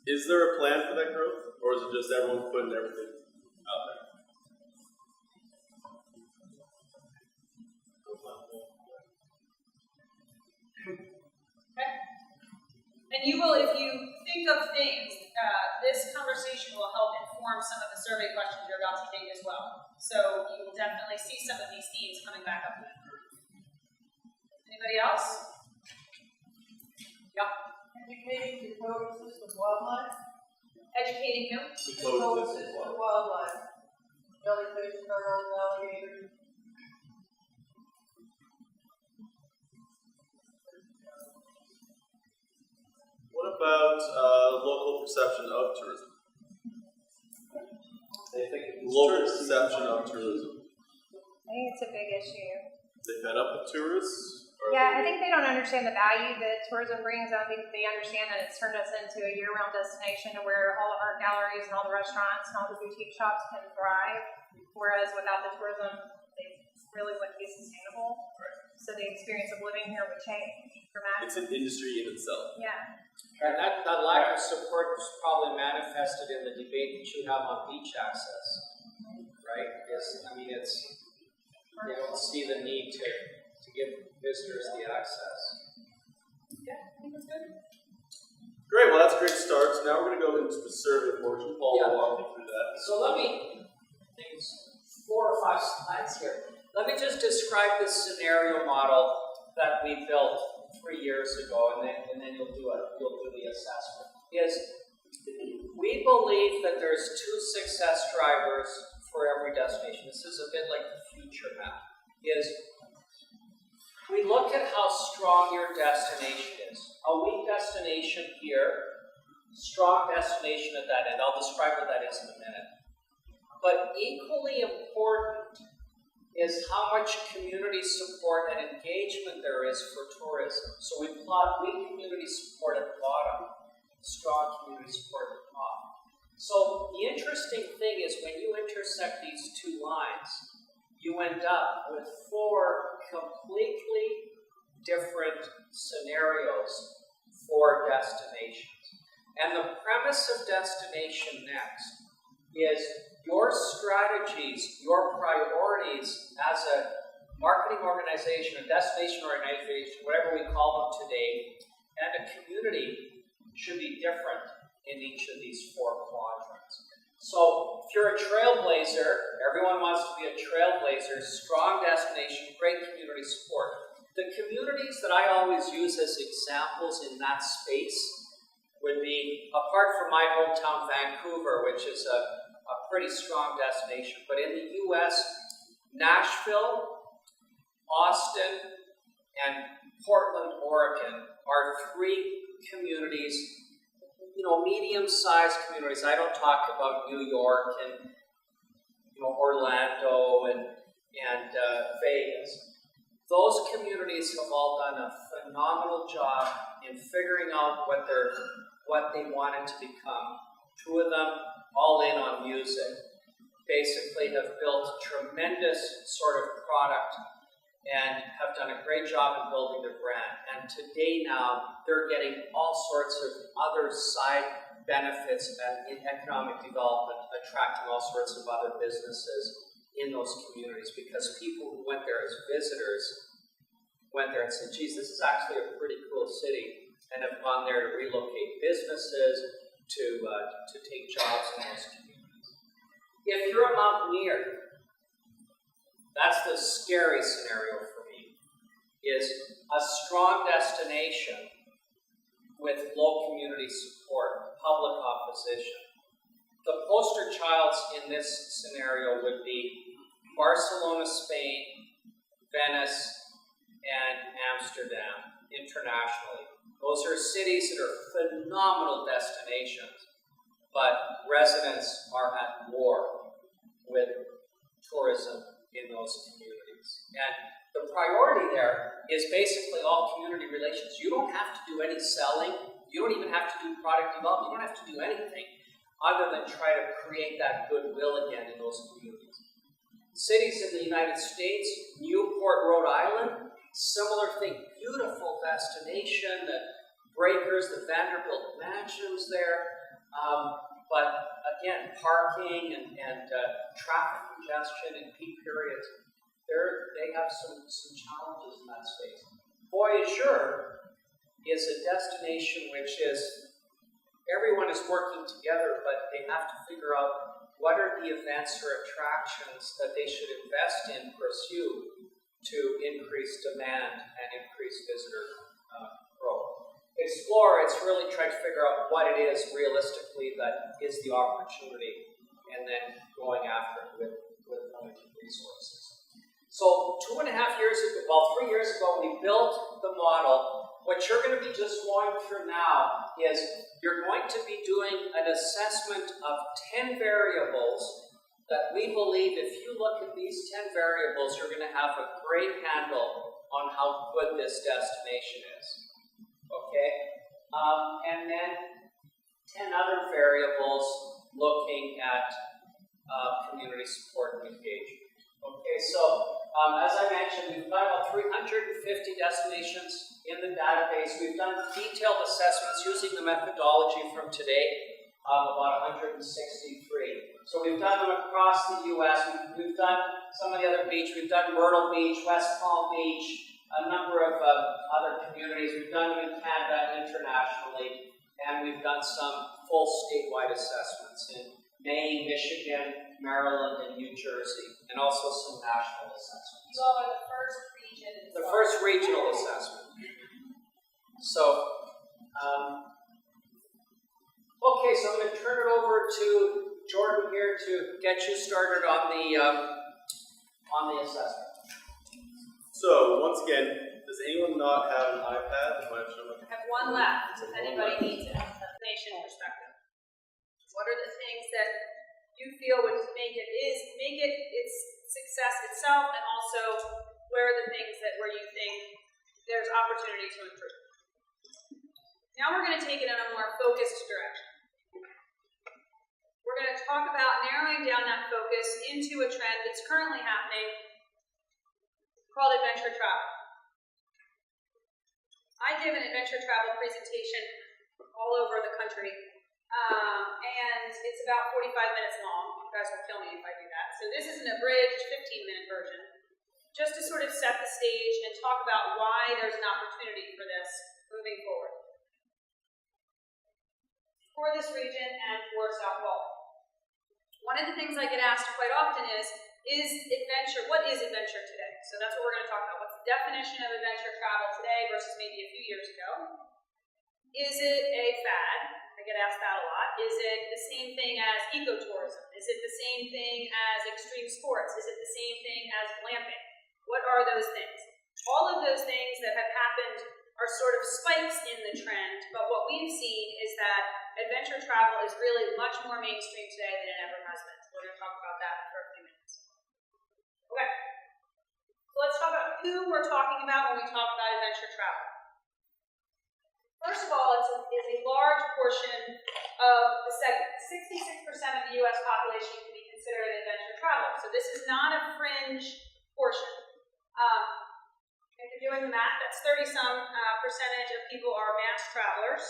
Is there a plan for that growth, or is it just everyone putting everything out there? And you will, if you think of things, this conversation will help inform some of the survey questions you're about to take as well. So you will definitely see some of these themes coming back up. Anybody else? Yeah. Educating the coexistence of wildlife. Educating who? The coexistence of wildlife. Wildlife. Jellyfish, turtles, alligators. What about local perception of tourism? They think it's Local touristy. perception of tourism. I think it's a big issue. They fed up with tourists? Or Yeah, I think they don't understand the value that tourism brings. I don't think they understand that it's turned us into a year-round destination where all of our galleries and all the restaurants and all the boutique shops can thrive. Whereas without the tourism, they really wouldn't be sustainable. So the experience of living here would change dramatically. it's an industry in itself. Yeah. And that lack of support is probably manifested in the debate that you have on beach access, right? They don't see the need to give visitors the access. Yeah, I think that's good. Great, well that's a great start. So now we're going to go into the survey portion. Paul will walk me through that. So I think it's 4 or 5 slides here. Let me just describe the scenario model that we built 3 years ago, and then you'll do the assessment. We believe that there's 2 success drivers for every destination. This is a bit like the future map. We look at how strong your destination is. A weak destination here, strong destination at that end. I'll describe what that is in a minute. But equally important is how much community support and engagement there is for tourism. So we plot weak community support at the bottom, strong community support at the top. So the interesting thing is when you intersect these 2 lines, you end up with 4 completely different scenarios for destinations. And the premise of Destination Next is your strategies, your priorities as a marketing organization, a destination organization, whatever we call them today, and a community should be different in each of these 4 quadrants. So if you're a trailblazer, everyone wants to be a trailblazer, strong destination, great community support. The communities that I always use as examples in that space would be, apart from my hometown, Vancouver, which is a pretty strong destination, but in the U.S., Nashville, Austin, and Portland, Oregon are 3 communities, medium-sized communities. I don't talk about New York and Orlando and Vegas. Those communities have all done a phenomenal job in figuring out what they wanted to become. 2 of them, all in on music, basically have built tremendous sort of product and have done a great job in building their brand. And today now, they're getting all sorts of other side benefits in economic development, attracting all sorts of other businesses in those communities because people who went there as visitors went there and said, geez, this is actually a pretty cool city, and have gone there to relocate businesses, to take jobs in those communities. If you're a mountaineer, that's the scary scenario for me, is a strong destination with low community support, public opposition. The poster childs in this scenario would be Barcelona, Spain, Venice, and Amsterdam internationally. Those are cities that are phenomenal destinations, but residents are at war with tourism in those communities. And the priority there is basically all community relations. You don't have to do any selling. You don't even have to do product development. You don't have to do anything other than try to create that goodwill again in those communities. Cities in the United States, Newport, Rhode Island, similar thing, beautiful destination, the breakers, the Vanderbilt mansions there, but again, parking and traffic congestion in peak periods, they have some challenges in that space. Voyageur is a destination which is, everyone is working together, but they have to figure out what are the events or attractions that they should invest in, pursue, to increase demand and increase visitor growth. explore, it's really trying to figure out what it is realistically that is the opportunity, and then going after it with limited resources. So 2.5 years ago, well, 3 years ago, we built the model. What you're going to be just going through now is you're going to be doing an assessment of 10 variables that we believe if you look at these 10 variables, you're going to have a great handle on how good this destination is. Okay? And then 10 other variables looking at community support and engagement. Okay, so as I mentioned, we've got about 350 destinations in the database. We've done detailed assessments using the methodology from today, about 163. So we've done them across the U.S. We've done some of the other beach. We've done Myrtle Beach, West Palm Beach, a number of other communities. We've done them in Canada, internationally, and we've done some full statewide assessments in Maine, Michigan, Maryland, and New Jersey, and also some national assessments. You all are the first region. The first regional assessment. So, okay, so I'm going to turn it over to Jordan here to get you started on the assessment. So, once again, does anyone not have an iPad? I have one left if anybody needs it from a nation perspective. What are the things that you feel would make it its success itself, and also where are the things where you think there's opportunity to improve? Now we're going to take it in a more focused direction. We're going to talk about narrowing down that focus into a trend that's currently happening called adventure travel. I give an adventure travel presentation all over the country, and it's about 45 minutes long. You guys will kill me if I do that. So this is an abridged 15-minute version, just to sort of set the stage and talk about why there's an opportunity for this moving forward. For this region and for South Walton. One of the things I get asked quite often is adventure, what is adventure today? So that's what we're going to talk about. What's the definition of adventure travel today versus maybe a few years ago? Is it a fad? I get asked that a lot. Is it the same thing as ecotourism? Is it the same thing as extreme sports? Is it the same thing as glamping? What are those things? All of those things that have happened are sort of spikes in the trend, but what we've seen is that adventure travel is really much more mainstream today than it ever has been. So we're going to talk about that for a few minutes. Okay. So let's talk about who we're talking about when we talk about adventure travel. First of all, it's a large portion of the segment. 66% of the U.S. population can be considered adventure travel. So this is not a fringe portion. If you're doing the math, that's 30-some percentage of people are mass travelers.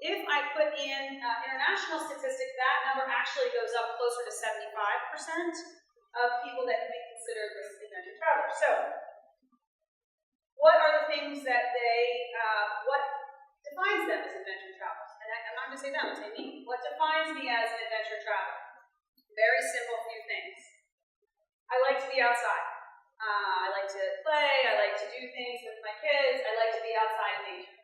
If I put in international statistics, that number actually goes up closer to 75% of people that can be considered as adventure travelers. So, what are the things that what defines them as adventure travelers? And I'm not going to say them, I'm saying me. What defines me as an adventure traveler? Very simple few things. I like to be outside. I like to play, I like to do things with my kids, I like to be outside in nature.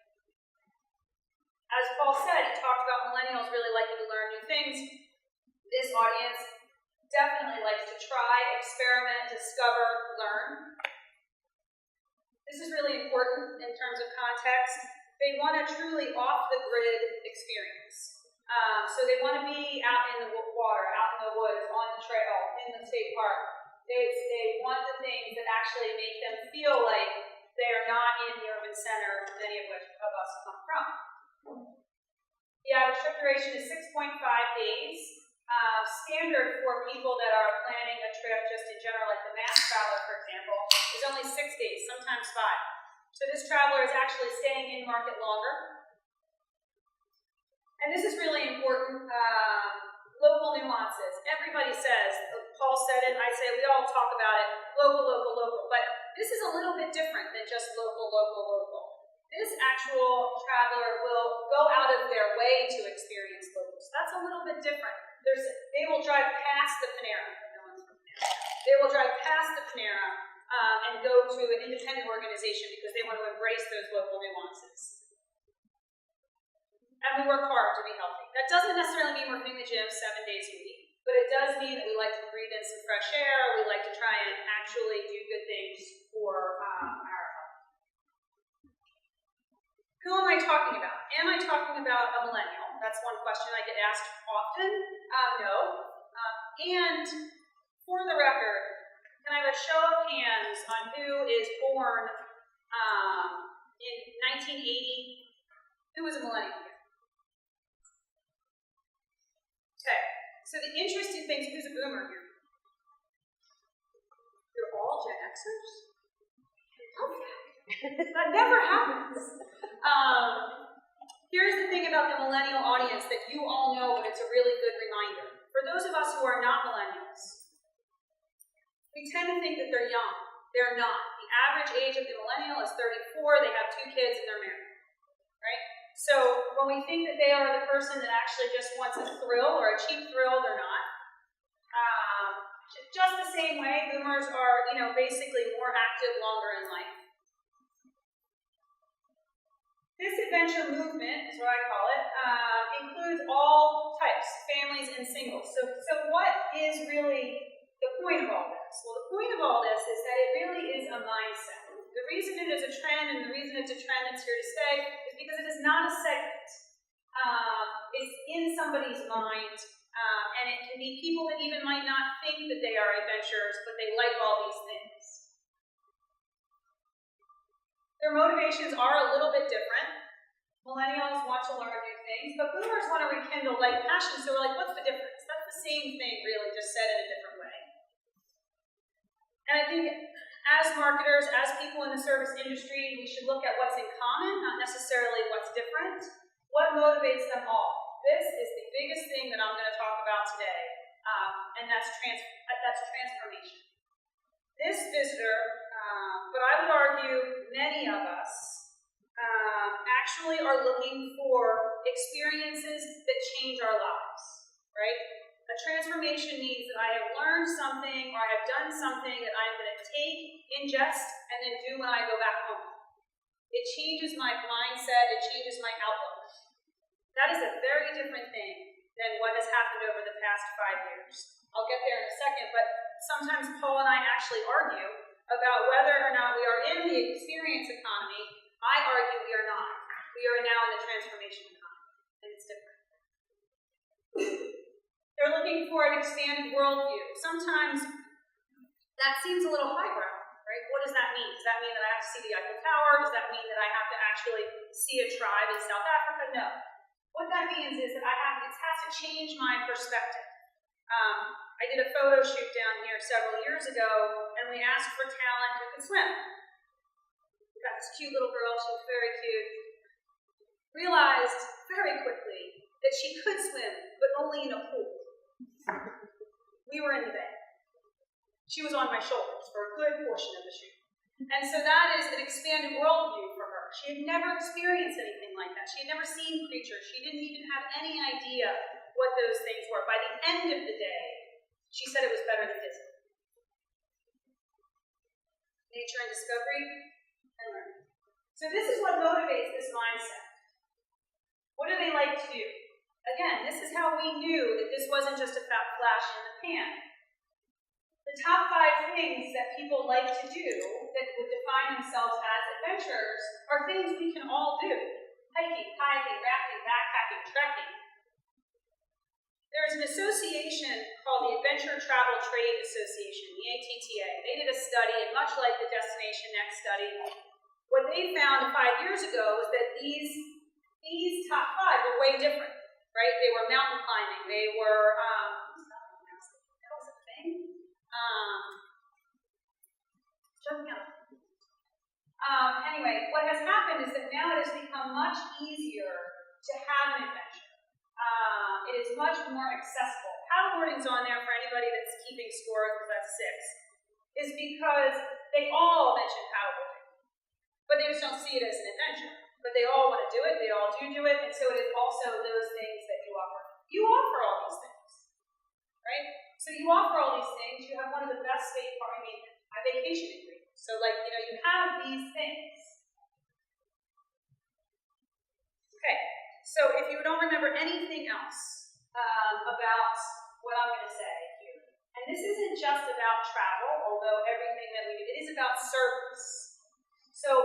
As Paul said, he talked about millennials really liking to learn new things. This audience definitely likes to try, experiment, discover, learn. This is really important in terms of context. They want a truly off-the-grid experience. So they want to be out in the water, out in the woods, on the trail, in the state park. They want the things that actually make them feel like they are not in the urban center, many of which of us come from. The average trip duration is 6.5 days. Standard for people that are planning a trip just in general, like the mass traveler, for example, is only 6 days, sometimes 5. So this traveler is actually staying in market longer. And this is really important. Local nuances. Everybody says, Paul said it, I say it, we all talk about it, local, local, local. But this is a little bit different than just local, local, local. This actual traveler will go out of their way to experience locals. That's a little bit different. They will drive past the Panera. No one's from Panera. They will drive past the Panera and go to an independent organization because they want to embrace those local nuances. and we work hard to be healthy. That doesn't necessarily mean we're hitting the gym 7 days a week, but it does mean that we like to breathe in some fresh air, we like to try and actually do good things for our health. Who am I talking about? Am I talking about a millennial? That's one question I get asked often. No. And for the record, can I have a show of hands on who is born in 1980? Who was a millennial? Okay, so the interesting thing is, who's a boomer here? You're all Gen Xers? Okay. That never happens. Here's the thing about the millennial audience that you all know, but it's a really good reminder. For those of us who are not millennials, we tend to think that they're young. They're not. The average age of the millennial is 34. They have 2 kids and they're married. Right? So when we think that they are the person that actually just wants a thrill or a cheap thrill, they're not. Just the same way, boomers are, basically more active longer in life. This adventure movement, is what I call it, includes all types, families and singles. So what is really the point of all this? Well, the point of all this is that it really is a mindset. The reason it is a trend, and the reason it's a trend that's here to stay, is because it is not a segment. It's in somebody's mind, and it can be people that even might not think that they are adventurers, but they like all these things. Their motivations are a little bit different. Millennials want to learn new things, but boomers want to rekindle life passion, so we're like, what's the difference? That's the same thing, really, just said in a different way. And I think as marketers, as people in the service industry, we should look at what's in common, not necessarily what's different. What motivates them all? This is the biggest thing that I'm going to talk about today, and that's transformation. This visitor, but I would argue many of us, actually are looking for experiences that change our lives, right? A transformation means that I have learned something or I have done something that I'm going to take, ingest, and then do when I go back home. It changes my mindset, it changes my outlook. That is a very different thing than what has happened over the past 5 years. I'll get there in a second, but sometimes Paul and I actually argue about whether or not we are in the experience economy. I argue we are not. We are now in the transformation economy, and it's different. They're looking for an expanded worldview. Sometimes that seems a little highbrow, right? What does that mean? Does that mean that I have to see the Eiffel Tower? Does that mean that I have to actually see a tribe in South Africa? No. What that means is that it has to change my perspective. I did a photo shoot down here several years ago, and we asked for talent who could swim. We got this cute little girl, she was very cute. Realized very quickly that she could swim, but only in a pool. We were in the bay. She was on my shoulders for a good portion of the shoot. And so that is an expanded worldview for her. She had never experienced anything like that. She had never seen creatures. She didn't even have any idea what those things were. By the end of the day, she said it was better than Disney. Nature and discovery and learning. So this is what motivates this mindset. What do they like to do? Again, this is how we knew that this wasn't just a flash in the pan. The top 5 things that people like to do that would define themselves as adventurers are things we can all do. Hiking, kayaking, rafting, backpacking, trekking. There's an association called the Adventure Travel Trade Association, the ATTA. They did a study, and much like the Destination Next study, what they found 5 years ago was that these top 5 were way different, right? They were mountain climbing, they were, that was a thing? Jumping out. Anyway, what has happened is that now it has become much easier to have an adventure. It is much more accessible. Paddleboarding's on there for anybody that's keeping score, because that's 6, is because they all mention paddleboarding, but they just don't see it as an adventure. But they all want to do it, they all do it, and so it is also those things that you offer. You offer all these things, right? So you offer all these things, you have one of the best vacation agreements. So you have these things. Okay, So if you don't remember anything else about what I'm going to say here, and this isn't just about travel, although everything that we do, it is about service. So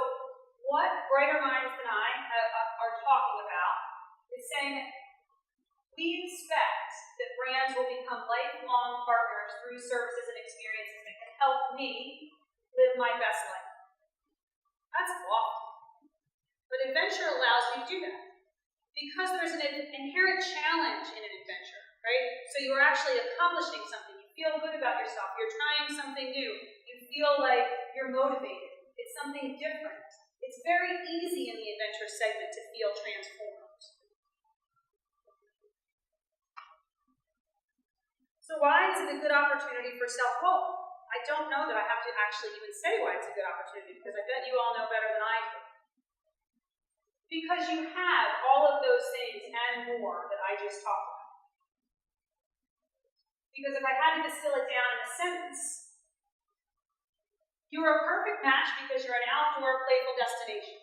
what Brighter Minds than I are talking about is saying that we expect that brands will become lifelong partners through services and experiences that can help me live my best life. That's lofty. But adventure allows you to do that. Because there's an inherent challenge in an adventure, right? So you're actually accomplishing something. You feel good about yourself. You're trying something new. You feel like you're motivated. It's something different. It's very easy in the adventure segment to feel transformed. So why is it a good opportunity for South Walton? I don't know that I have to actually even say why it's a good opportunity, because I bet you all know better than I do. Because you have all of those things and more that I just talked about. Because if I had to distill it down in a sentence, you're a perfect match because you're an outdoor, playful destination.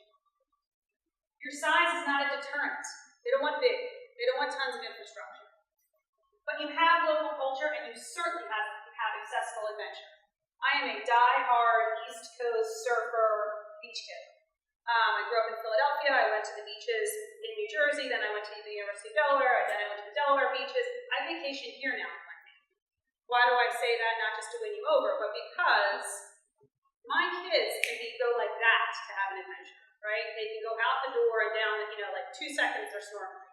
Your size is not a deterrent. They don't want big. They don't want tons of infrastructure. But you have local culture, and you certainly have accessible adventure. I am a die-hard East Coast surfer beach kid. I grew up in Philadelphia. I went to the beaches in New Jersey. Then I went to the University of Delaware. Then I went to the Delaware beaches. I vacation here now with my family. Why do I say that? Not just to win you over, but because my kids can go like that to have an adventure, right? They can go out the door and down, like 2 seconds they're snorkeling.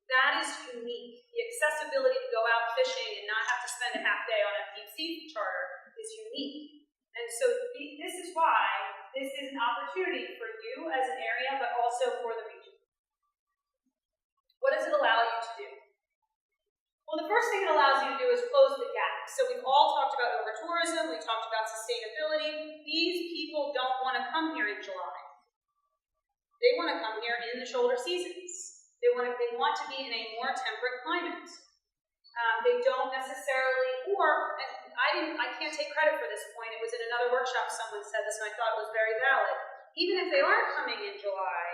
That is unique. The accessibility to go out fishing and not have to spend a half day on a deep sea charter is unique. And so this is why this is an opportunity for you as an area, but also for the region. What does it allow you to do? Well, the first thing it allows you to do is close the gap. So we've all talked about over-tourism, we talked about sustainability. These people don't want to come here in July. They want to come here in the shoulder seasons. They want to be in a more temperate climate. They don't necessarily, I can't take credit for this point. It was in another workshop someone said this, and I thought it was very valid. Even if they are coming in July,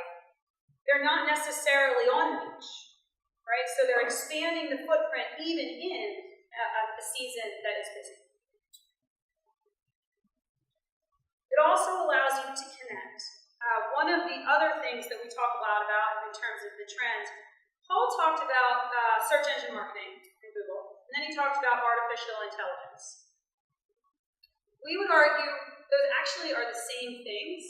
they're not necessarily on the beach, right? So they're expanding the footprint even in a season that is busy. It also allows you to connect. One of the other things that we talk a lot about in terms of the trends, Paul talked about search engine marketing in Google, and then he talked about artificial intelligence. We would argue those actually are the same things,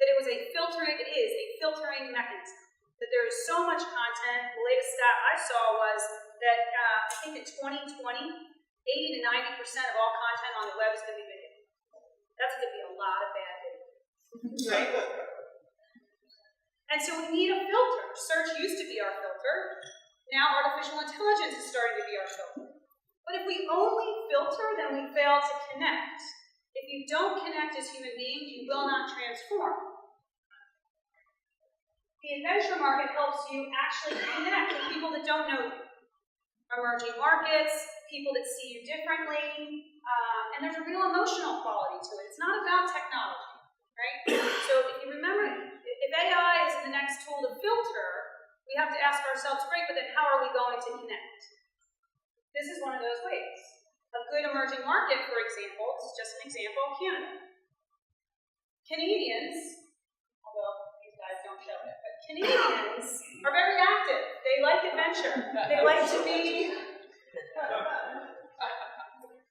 that it is a filtering mechanism, that there is so much content. The latest stat I saw was that I think in 2020, 80 to 90% of all content on the web is going to be video. That's going to be a lot of bad video, right? And so we need a filter. Search used to be our filter. Now artificial intelligence is starting to be our filter. But if we only filter, then we fail to connect. If you don't connect as human beings, you will not transform. The adventure market helps you actually connect with people that don't know you. Emerging markets, people that see you differently, and there's a real emotional quality to it. It's not about technology, right? So if you remember, if AI is the next tool to filter, we have to ask ourselves, great, but then how are we going to connect? This is one of those ways. A good emerging market, for example, this is just an example, Canada. Canadians, although these guys don't show it, but Canadians are very active. They like adventure. They like to be...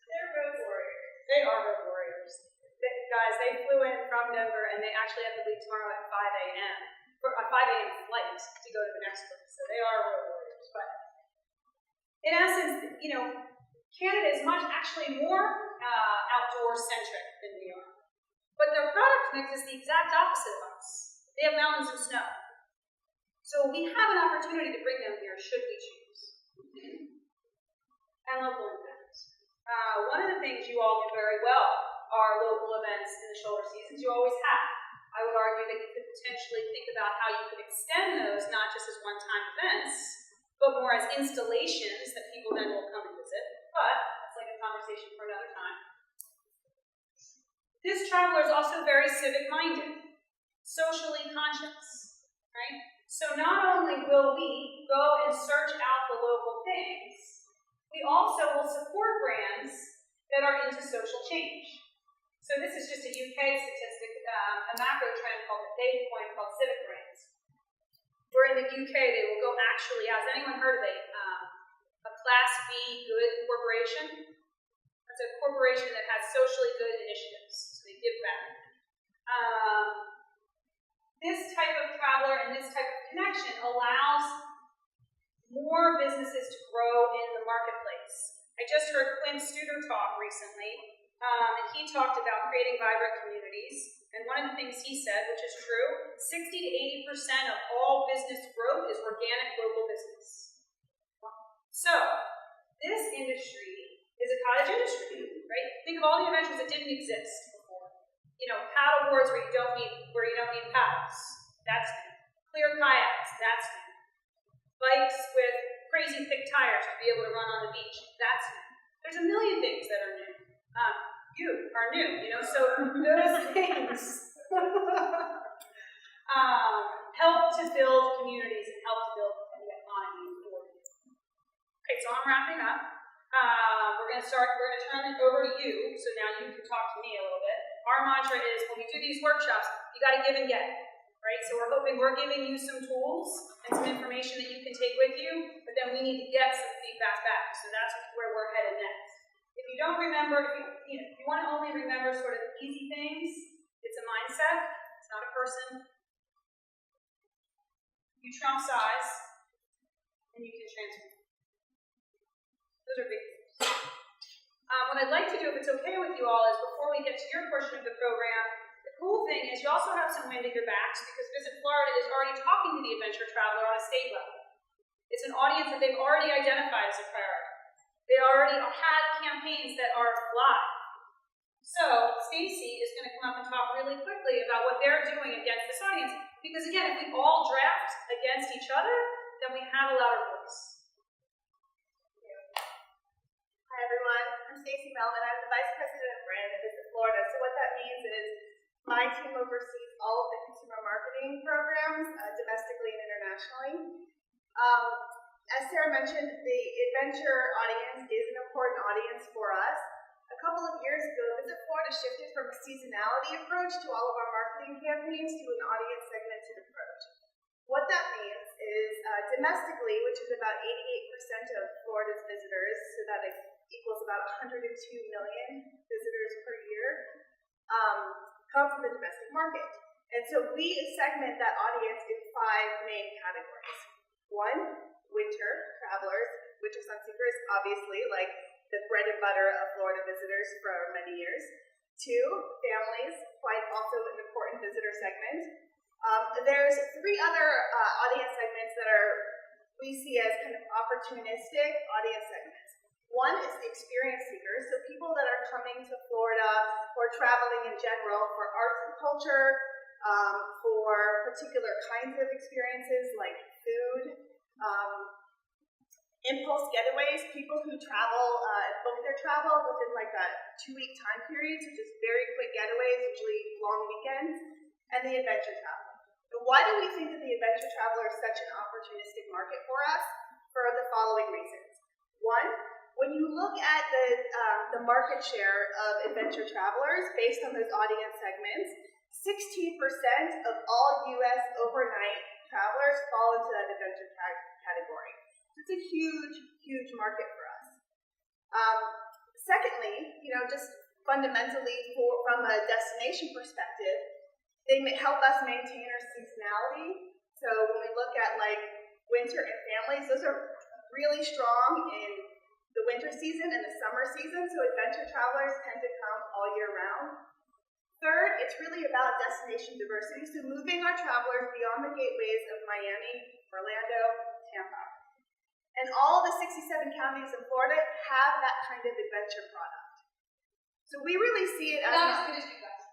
They're road warriors. They are road warriors. They flew in from Denver, and they actually have to leave tomorrow at 5 a.m. for a 5 a.m. flight to go to the next place. So they are road warriors. But in essence, Canada is actually more outdoor-centric than we are. But their product mix is the exact opposite of us. They have mountains and snow. So we have an opportunity to bring them here, should we choose. And local events. One of the things you all do very well are local events in the shoulder seasons. You always have. I would argue that you could potentially think about how you could extend those not just as one-time events, but more as installations that people then will come and visit. But that's like a conversation for another time. This traveler is also very civic-minded, socially conscious, right? So not only will we go and search out the local things, we also will support brands that are into social change. So this is just a UK statistic, a macro trend that they've coined called civic brands. Where in the UK they will go actually, has anyone heard of a Class B good corporation? That's a corporation that has socially good initiatives, so they give back. This type of traveler and this type of connection allows more businesses to grow in the marketplace. I just heard Quinn Studer talk recently, and he talked about creating vibrant communities. And one of the things he said, which is true, 60 to 80% of all business growth is organic local business. So, this industry is a cottage industry, right? Think of all the adventures that didn't exist before. Paddle boards where you don't need paddles. That's new. Clear kayaks. That's new. Bikes with crazy thick tires to be able to run on the beach. That's new. There's a million things that are new. You are new, so those things help to build communities and help to build the economy for you. Okay, so I'm wrapping up. We're going to turn it over to you, so now you can talk to me a little bit. Our mantra is, when we do these workshops, you got to give and get, right? So we're hoping we're giving you some tools and some information that you can take with you, but then we need to get some feedback back. So that's where we're headed next. If you don't remember, if you want to only remember sort of easy things, it's a mindset, it's not a person. You trump size, and you can transform. Those are big things. What I'd like to do, if it's okay with you all, is before we get to your portion of the program, the cool thing is you also have some wind at your backs because Visit Florida is already talking to the adventure traveler on a state level. It's an audience that they've already identified as a priority. They already have campaigns that are live. So Stacy is going to come up and talk really quickly about what they're doing against this audience. Because again, if we all draft against each other, then we have a louder voice. Hi everyone, I'm Stacey Melvin. I'm the Vice President of Brand at Visit Florida. So what that means is my team oversees all of the consumer marketing programs, domestically and internationally. As Sarah mentioned, the adventure audience is an important audience for us. A couple of years ago, Visit Florida shifted from a seasonality approach to all of our marketing campaigns to an audience segmented approach. What that means is domestically, which is about 88% of Florida's visitors, so that equals about 102 million visitors per year, come from the domestic market. And so we segment that audience in 5 main categories. 1, winter travelers, winter sun seekers, obviously, like the bread and butter of Florida visitors for many years. 2, families, quite also an important visitor segment. There's 3 other audience segments that we see as kind of opportunistic audience segments. 1 is experience seekers, so people that are coming to Florida or traveling in general for arts and culture, for particular kinds of experiences like food, impulse getaways, people who travel, book their travel within like a 2-week time period, so just very quick getaways, usually long weekends, and the adventure traveler. And why do we think that the adventure traveler is such an opportunistic market for us? For the following reasons. 1, when you look at the market share of adventure travelers based on those audience segments, 16% of all U.S. overnight travelers fall into that adventure category. It's a huge, huge market for us. Secondly, just fundamentally from a destination perspective, they help us maintain our seasonality. So when we look at like winter and families, those are really strong in the winter season and the summer season, so adventure travelers tend to come all year round. Third, it's really about destination diversity, so moving our travelers beyond the gateways of Miami, Orlando, Tampa. And all the 67 counties in Florida have that kind of adventure product. So we really see it as not as good as you guys.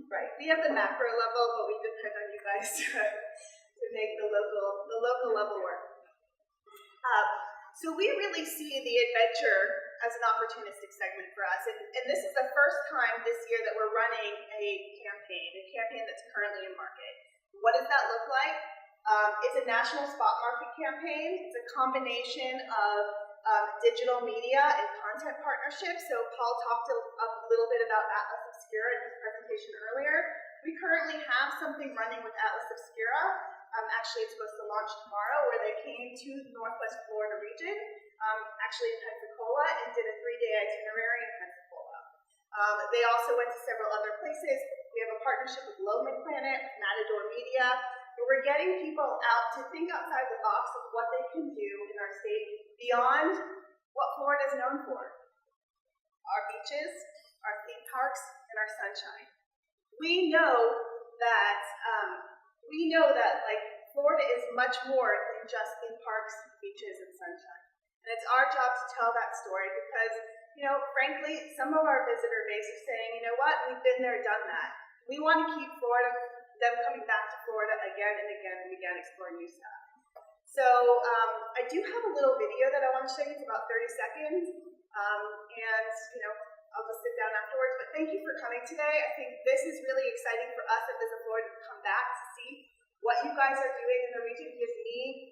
Right. We have the macro level, but we depend on you guys to make the local level work. So we really see the adventure as an opportunistic segment for us. And this is the first time this year that we're running a campaign that's currently in market. What does that look like? It's a national spot market campaign. It's a combination of digital media and content partnerships. So Paul talked a little bit about Atlas Obscura in his presentation earlier. We currently have something running with Atlas Obscura. Actually, it's supposed to launch tomorrow, where they came to the Northwest Florida region, actually in Pensacola, and did a 3-day itinerary in Pensacola. They also went to several other places. We have a partnership with Lonely Planet, Matador Media, where we're getting people out to think outside the box of what they can do in our state beyond what Florida is known for. Our beaches, our theme parks, and our sunshine. We know that Florida is much more than just theme parks, beaches, and sunshine. And it's our job to tell that story because, frankly, some of our visitor base is saying, you know what, we've been there, done that. We want to keep them coming back to Florida again and again and again, exploring new stuff. So I do have a little video that I want to show you. It's about 30 seconds. I'll just sit down afterwards. But thank you for coming today. I think this is really exciting for us at Visit Florida to come back to see what you guys are doing in the region. It gives me,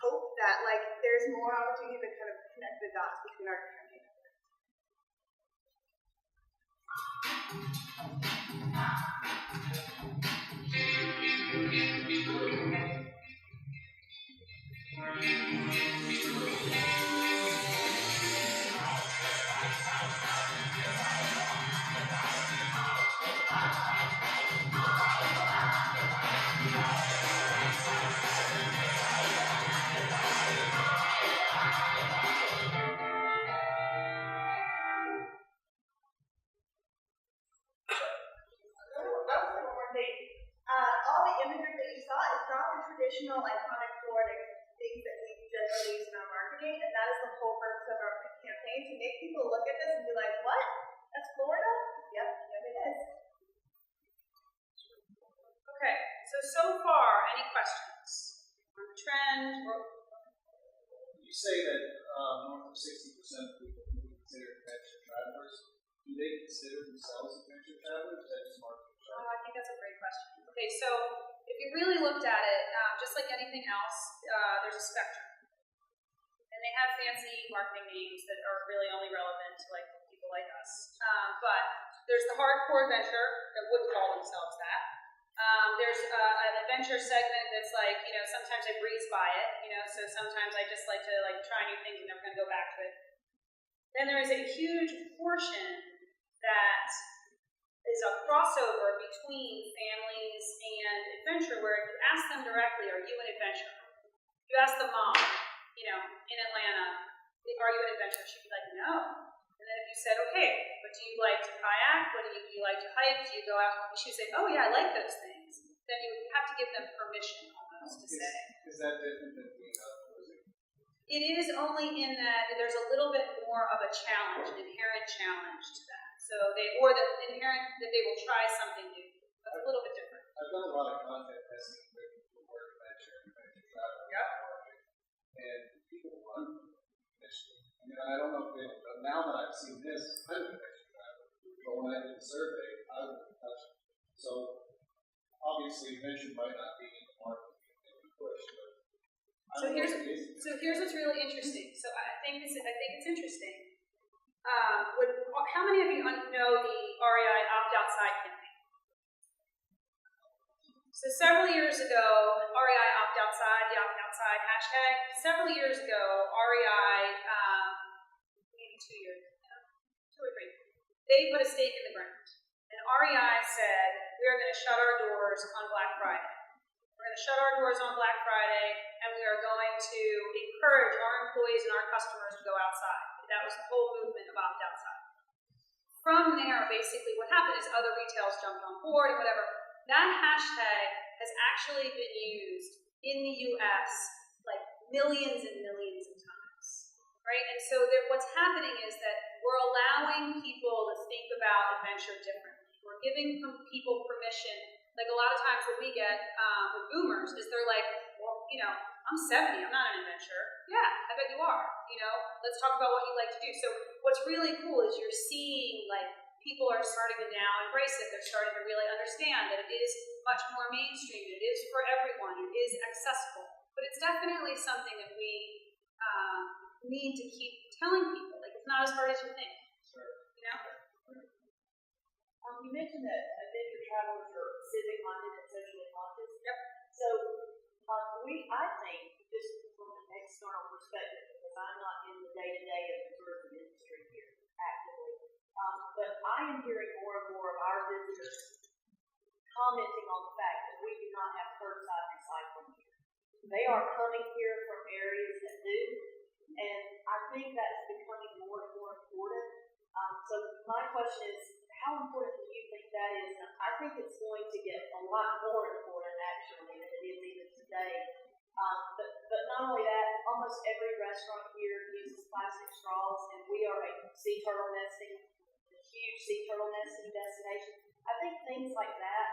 hope that there's more opportunity to kind of connect the dots between our campaign. Traditional iconic Florida things that we generally use in our marketing, and that is the whole purpose of our campaign, to make people look at this and be like, what? That's Florida? Yep, it is. Okay, so far, any questions on the trend? You say that more than 60% of people who consider adventure travelers, do they consider themselves adventure travelers? Is that just marketing? I think that's a great question. Okay, so if you really looked at it, just like anything else, there's a spectrum. And they have fancy marketing names that are really only relevant to people like us. But there's the hardcore adventurer that would call themselves that. There's an adventure segment that's sometimes I breeze by it, so sometimes I just like to try new things and never going to go back to it. Then there is a huge portion that is a crossover between families and adventure, where if you ask them directly, are you an adventurer? You ask the mom, in Atlanta, are you an adventurer? She'd be like, no. And then if you said, okay, but do you like to kayak? What do you like to hike? Do you go out? She would say, oh yeah, I like those things. Then you would have to give them permission almost to say. Is that different than being outdoorsy? It is only in that there's a little bit more of a challenge, an inherent challenge to that. So the inherent that they will try something new. That's a little bit different. I've done a lot of content testing with the word adventure and adventure travel. Yep. And people run initially. I don't know if now that I've seen this, I'm an adventure traveler. But when I did the survey, I wouldn't touch it. So obviously adventure might not be in the market in the push, but So here's what's really interesting. So I think it's interesting. How many of you know the REI Opt Outside campaign? So several years ago, REI Opt Outside, the Opt Outside hashtag. Several years ago, REI, maybe 2 years, 2 or 3, they put a stake in the ground, and REI said we are going to shut our doors on Black Friday. We're going to shut our doors on Black Friday, and we are going to encourage our employees and our customers to go outside. That was the whole movement of Opt Outside. From there, basically what happened is other retailers jumped on board and whatever. That hashtag has actually been used in the US millions and millions of times, right? And so what's happening is that we're allowing people to think about adventure differently. We're giving people permission. A lot of times what we get with boomers is they're like, well, I'm 70, I'm not an adventurer. Yeah, I bet you are. Let's talk about what you like to do. So what's really cool is you're seeing people are starting to now embrace it. They're starting to really understand that it is much more mainstream. It is for everyone. It is accessible. But it's definitely something that we need to keep telling people. Like, it's not as hard as you think. You know? You mentioned that adventure travelers are civic-minded and socially conscious. Yep. So, I think, just from an external perspective, because I'm not in the day-to-day of the tourism industry here actively, but I am hearing more and more of our visitors commenting on the fact that we do not have curbside recycling here. They are coming here from areas that do, and I think that's becoming more and more important. So my question is, how important do you think that is? And I think it's going to get a lot more important, actually, than it is even today. But not only that, almost every restaurant here uses plastic straws, and we are a sea turtle nesting, a huge sea turtle nesting destination. I think things like that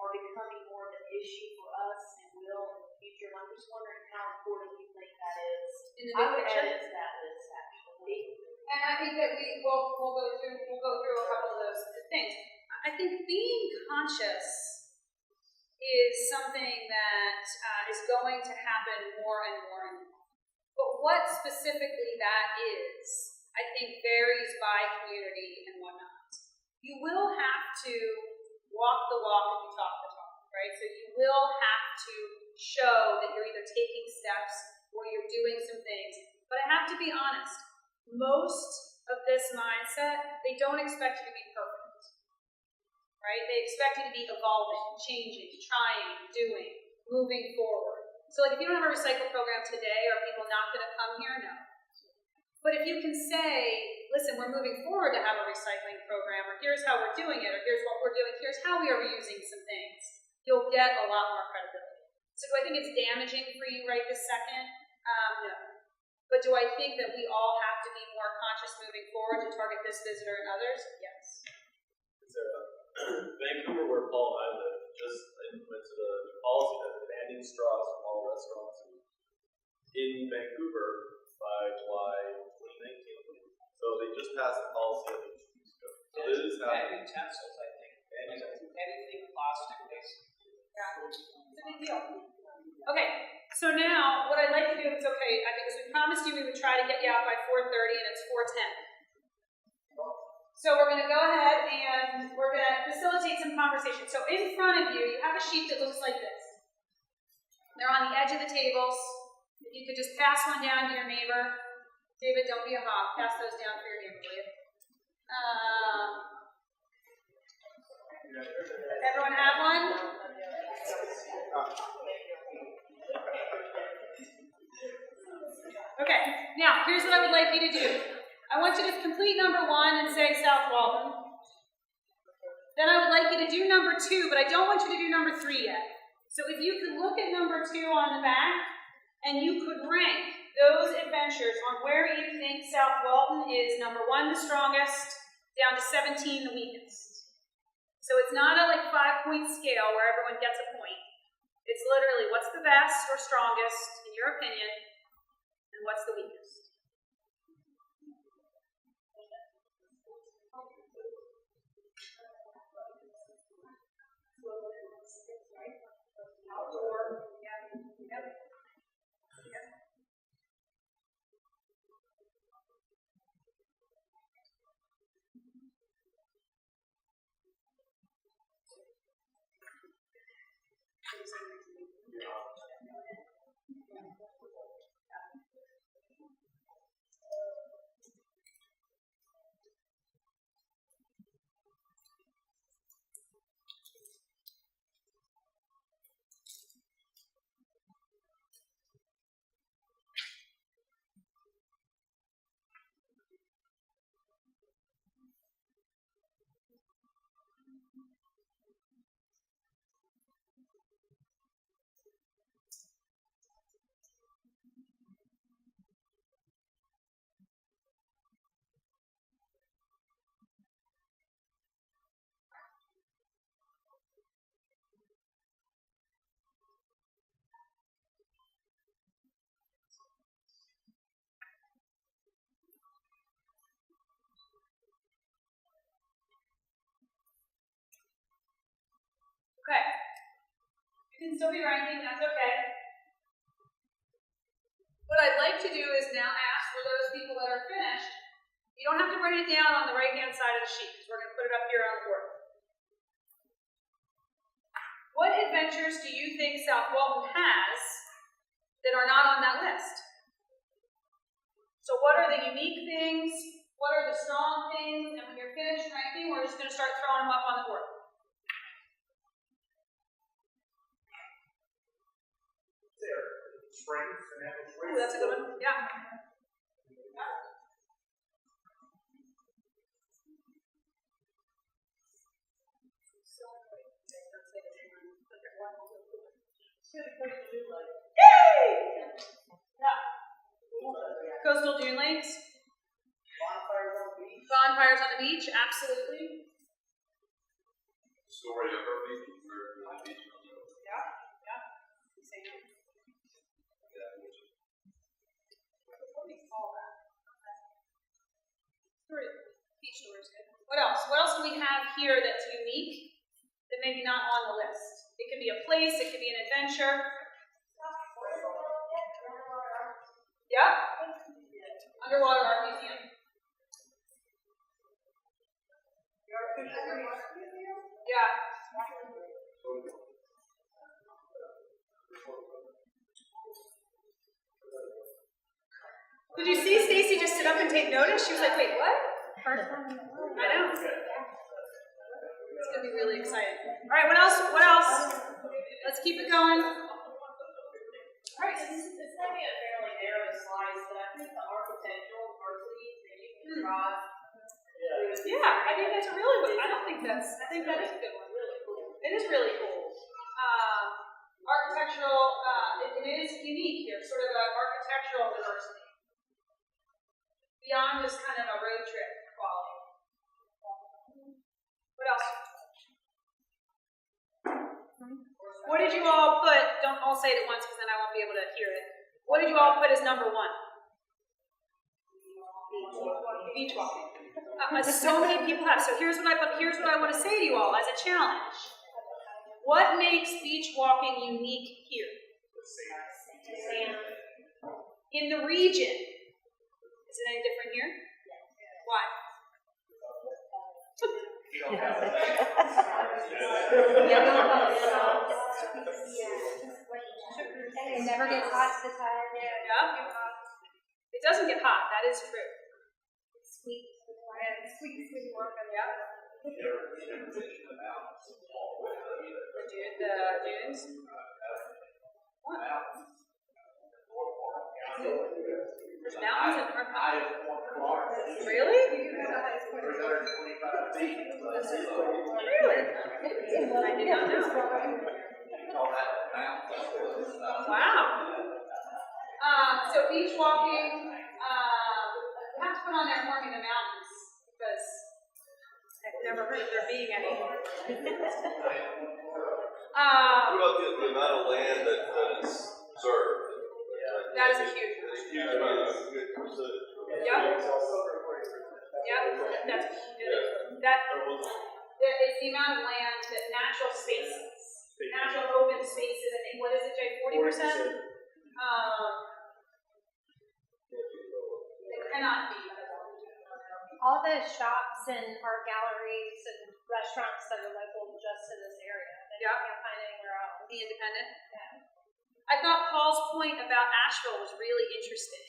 are becoming more of an issue for us and will in the future. And I'm just wondering how important you think that is. I would add it to that list, actually. And I think that we'll go through a couple of those things. I think being conscious is something that is going to happen more and more and more. But what specifically that is, I think varies by community and whatnot. You will have to walk the walk if you talk the talk, right? So you will have to show that you're either taking steps or you're doing some things. But I have to be honest. Most of this mindset, they don't expect you to be perfect, right? They expect you to be evolving, changing, trying, doing, moving forward. So like if you don't have a recycle program today, are people not going to come here? No. But if you can say, listen, we're moving forward to have a recycling program, or here's how we're doing it, or here's what we're doing, here's how we are reusing some things, you'll get a lot more credibility. So do I think it's damaging for you right this second? No. But do I think that we all have to be more conscious moving forward to target this visitor and others? Yes. Vancouver, where Paul and I live, just implemented a policy that's banning straws from all restaurants in Vancouver by July 2019. So they just passed a policy, I think, 2 weeks ago. So it is happening. And utensils, I think. Anything plastic-based. Yeah. It's a big deal. Okay. So now, what I'd like to do, if it's okay, because we promised you we would try to get you out by 4:30, and it's 4:10. So we're going to go ahead and we're going to facilitate some conversation. So in front of you, you have a sheet that looks like this. They're on the edge of the tables. If you could just pass one down to your neighbor. David, don't be a hog. Pass those down for your neighbor, will you? Everyone have one? Okay, now, here's what I would like you to do. I want you to complete number 1 and say South Walton. Then I would like you to do number 2, but I don't want you to do number 3 yet. So if you could look at number 2 on the back, and you could rank those adventures on where you think South Walton is number 1, the strongest, down to 17, the weakest. So it's not a 5-point scale where everyone gets a point. It's literally what's the best or strongest, in your opinion, and what's the weakest. Outdoor, yeah, yep. Yep. can still be ranking, that's okay. What I'd like to do is now ask for those people that are finished. You don't have to write it down on the right-hand side of the sheet, because we're going to put it up here on the board. What adventures do you think South Walton has that are not on that list? So what are the unique things? What are the strong things? And when you're finished ranking, we're just going to start throwing them up on the board. Ooh, that's a good one. Yeah. Yay! Yeah. Coastal dune lakes. Bonfires on the beach, absolutely. Story of our beach, or the beach. Yeah, yeah. Same. What do you call that? Beach stories. What else? What else do we have here that's unique that maybe not on the list? It could be a place, it could be an adventure. Yeah? Underwater art museum. Yeah. Did you see Stacy just sit up and take notice? She was like, wait, what? First time in the world. I know. It's going to be really exciting. All right, what else? What else? Let's keep it going. All right. This might be a fairly narrow slice, but I think the architectural diversity that you can draw. Yeah, I think that's a really good. I think that is a good one. Really cool. It is really cool. Architectural. It is unique here, sort of an architectural diversity beyond just kind of a road trip quality. What else? What did you all put? Don't all say it at once, because then I won't be able to hear it. What did you all put as number one? Beach walking. So many people have. So here's what I want to say to you all as a challenge. What makes beach walking unique here? In the region. Is it any different here? Why? It never gets hot to the tire. Yeah. It doesn't get hot. That is true. Sweet. Sweet work. Yeah. The dunes. What? There's mountains in North Carolina. Really? Really? I did not know. Wow. So beach walking, we have to put on there Mormon the mountains, because I've never heard of there being any. What about the amount of land that is reserved? That is a huge one. It's a huge amount, a good percentage. Yep. Yep. It's the amount of land that natural spaces, natural open spaces. I think, what is it, Jay? 40%. It cannot be. All the shops and art galleries and restaurants that are local just in this area that you can't find anywhere else. The independent. Yeah. I thought Paul's point about Asheville was really interesting,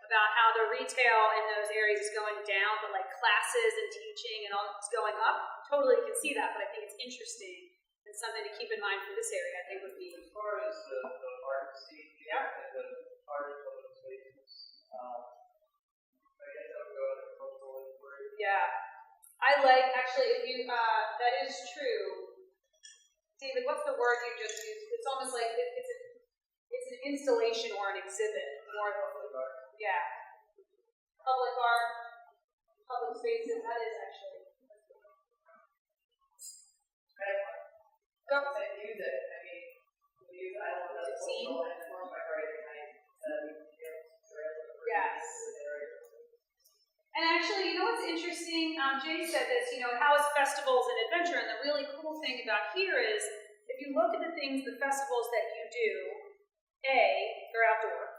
about how the retail in those areas is going down, but like classes and teaching and all that's going up. Totally can see that, but I think it's interesting and something to keep in mind for this area. I think would be. As far as the art scene, and the art of the spaces, I guess I would go with cultural inquiry. Yeah, I like actually. If you that is true, David. What's the word you just used? It's almost like it's an installation or an exhibit. More public art. Yeah, public art, public spaces. That is actually. Go. Yes. And actually, you know what's interesting? Jay said this, how is festivals and adventure? And the really cool thing about here is, if if you look at the things, the festivals that you do, A, they're outdoor,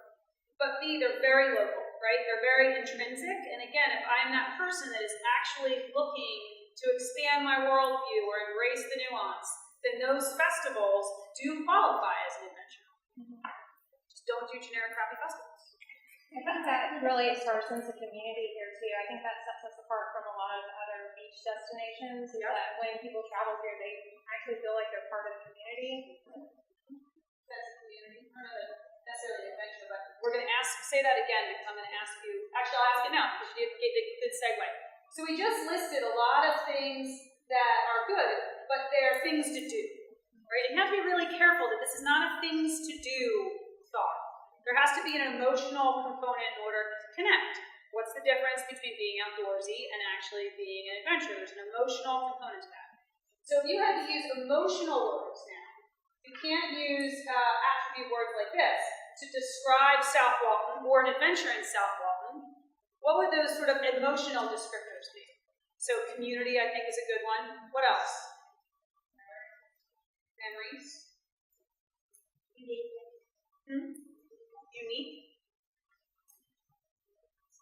but B, they're very local, right? They're very intrinsic. And again, if I'm that person that is actually looking to expand my worldview or embrace the nuance, then those festivals do qualify as an adventure. Just don't do generic crappy festivals. I think that really is our sense of community here too. I think that sets us apart from a lot of other beach destinations. Is that when people travel here, they actually feel like they're part of the community. That's a community. I don't know necessarily an adventure, but we're going to say that again because I'm going to ask you. Actually, I'll ask it now because you gave a good segue. So we just listed a lot of things that are good, but they're things to do, right? And you have to be really careful that this is not a things to do thought. There has to be an emotional component in order to connect. What's the difference between being outdoorsy and actually being an adventure? There's an emotional component to that. So if you had to use emotional words now, you can't use attribute words like this to describe South Walton or an adventure in South Walton. What would those sort of emotional descriptors be? So community, I think, is a good one. What else? Memories. Unique. Unique.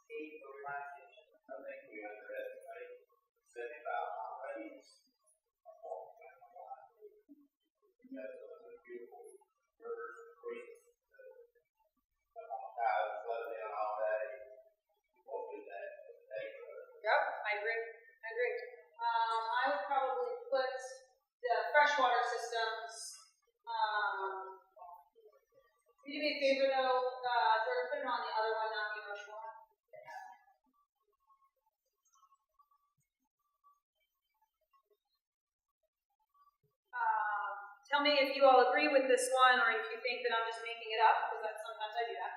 Deep relaxation. I think we underestimate setting about already. That's a beautiful bird creek. Have flooded in all day. What would that take? Yep, I agree. I would probably put the freshwater systems. Can you do me a favor though, Jordan, put it on the other one, not the emotional one. Tell me if you all agree with this one or if you think that I'm just making it up, because sometimes I do that.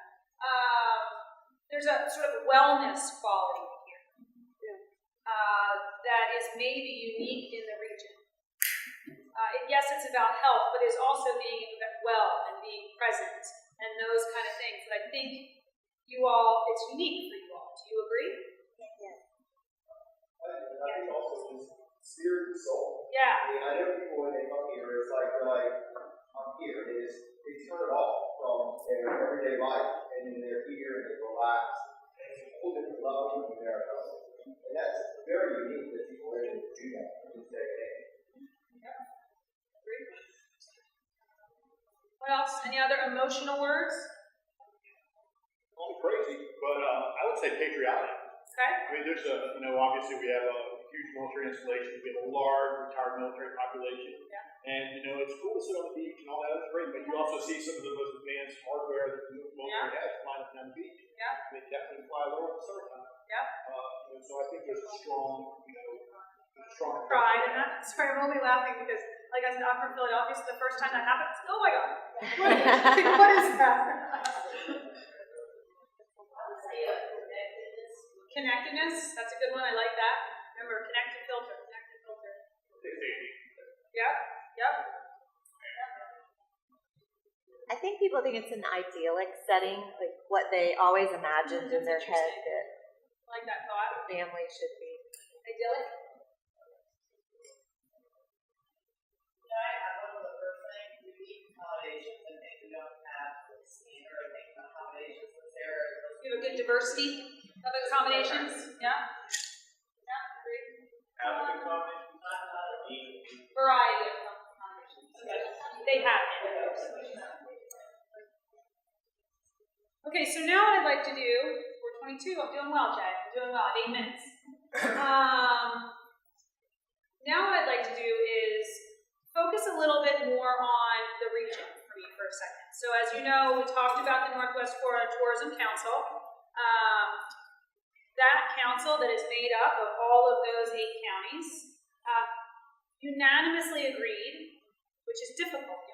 There's a sort of wellness quality here that is maybe unique in the region. Yes, it's about health, but it's also being well and being present and those kind of things that I think it's unique for you all. Do you agree? I think also is spirit and soul. Yeah. I mean, I know people when they come here, it's like they're like, I'm here. They turn it off from their everyday life, and then they're here and they relax. And it's a whole different level of America. And that's very unique that people are able to do that in this day and age. What else? Any other emotional words? Well, crazy, but I would say patriotic. Okay. I mean, there's obviously we have a huge military installation. We have a large retired military population. Yeah. And, it's cool to sit on the beach and all that. That's great. But you also see some of the most advanced hardware that the military has flying up down the beach. Yeah. They definitely fly low in the summertime. Yeah. So I think there's a strong, pride in that. Sorry, I'm only laughing because, like I said, I'm from Philadelphia, so the first time that happened, oh my God. What is that? Connectedness, that's a good one. I like that. Remember, connect and filter. Yep. I think people think it's an idyllic setting, like what they always imagined in their head that I like that thought. family should be. Idyllic. I have one of the first things we need accommodations. I think we don't have the standard accommodations that's there. You have a good diversity of accommodations. Yeah. Agree. Having accommodations. Variety of accommodations. They have it. Okay, so now what I'd like to do, we're 22, I'm doing well, Jay. I'm doing well, 8 minutes. Now what I'd like to do is focus a little bit more on the region for me for a second. So as you know, we talked about the Northwest Florida Tourism Council. That council that is made up of all of those 8 counties unanimously agreed, which is difficult.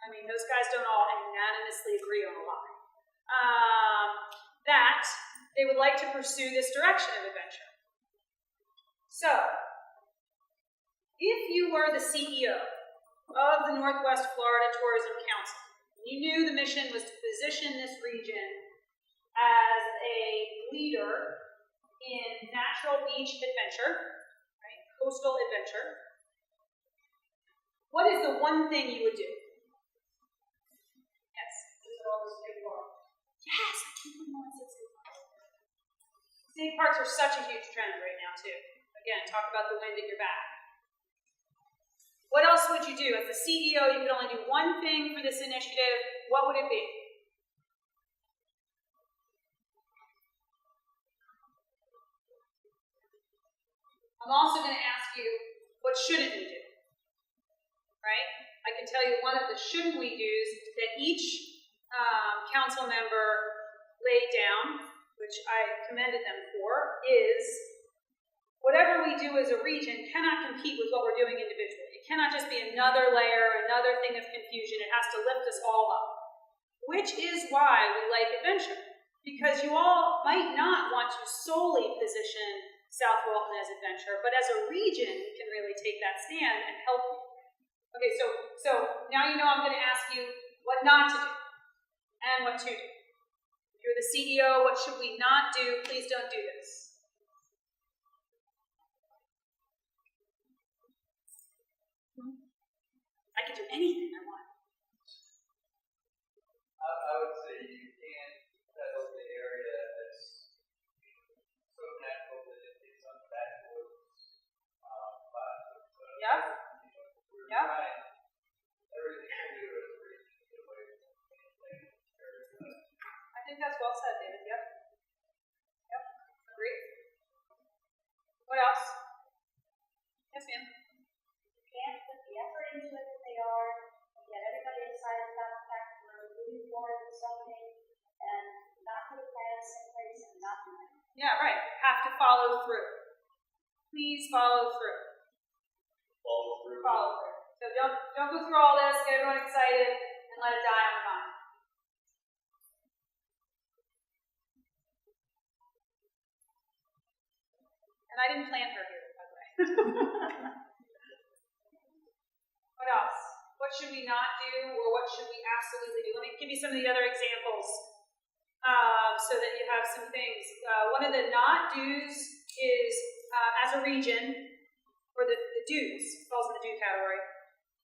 I mean, those guys don't all unanimously agree on a lot. That they would like to pursue this direction of adventure. So, if you were the CEO of the Northwest Florida Tourism Council, you knew the mission was to position this region as a leader in natural beach adventure, right? Coastal adventure. What is the one thing you would do? Yes. Yes, I can't believe no one said state parks. State parks are such a huge trend right now, too. Again, talk about the wind at your back. What else would you do? As the CEO, you could only do one thing for this initiative. What would it be? I'm also going to ask you, what shouldn't we do? Right? I can tell you one of the shouldn't we do's that each council member laid down, which I commended them for, is whatever we do as a region cannot compete with what we're doing individually. It cannot just be another layer, another thing of confusion. It has to lift us all up, which is why we like adventure, because you all might not want to solely position South Walton as adventure, but as a region, we can really take that stand and help you. Okay, so now you know I'm going to ask you what not to do and what to do. If you're the CEO, what should we not do? Please don't do this. I can do anything I want. I would say you can't settle the area that's so natural that it gets on the backwoods. Yep. We're Yep. trying everything we do is reaching away from anything. I think that's well said, David. Yep. Yep. Agree. What else? Yes, ma'am. You can't put the effort into it that they are, and get everybody excited about the fact that we're moving forward with something, and not put plans in place and not do it. Yeah, right. Have to follow through. Please follow through. Follow through. Follow through. So don't go through all this, get everyone excited, and let it die on the vine. And I didn't plan her here, by the way. What else? What should we not do, or what should we absolutely do? Let me give you some of the other examples so that you have some things. One of the not do's is, as a region, or the do's, falls in the do category,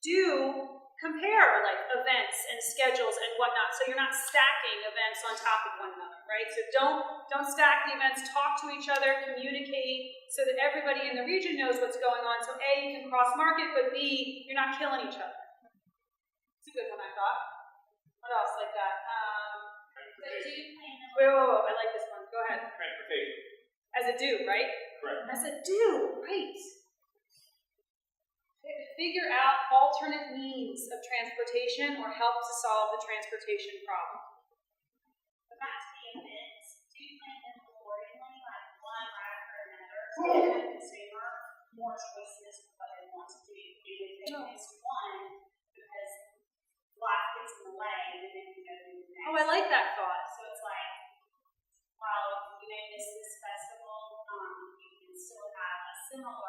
do compare like events and schedules and whatnot, so you're not stacking events on top of one another, right? So don't stack the events, talk to each other, communicate, so that everybody in the region knows what's going on. So A, you can cross-market, but B, you're not killing each other. It's a good one, I thought. What else like that? Wait, I like this one. Go ahead. Transportation. As a do, right? Correct. As a do, right. Figure out alternate means of transportation or help to solve the transportation problem. But not to be a mix, do plan them accordingly, like one right after another, so the consumer more choices for what they want to do. If they miss one, because life gets in the way, and then you go to the next. Oh, I like that thought. So it's like, while you may miss this festival, you can still have a similar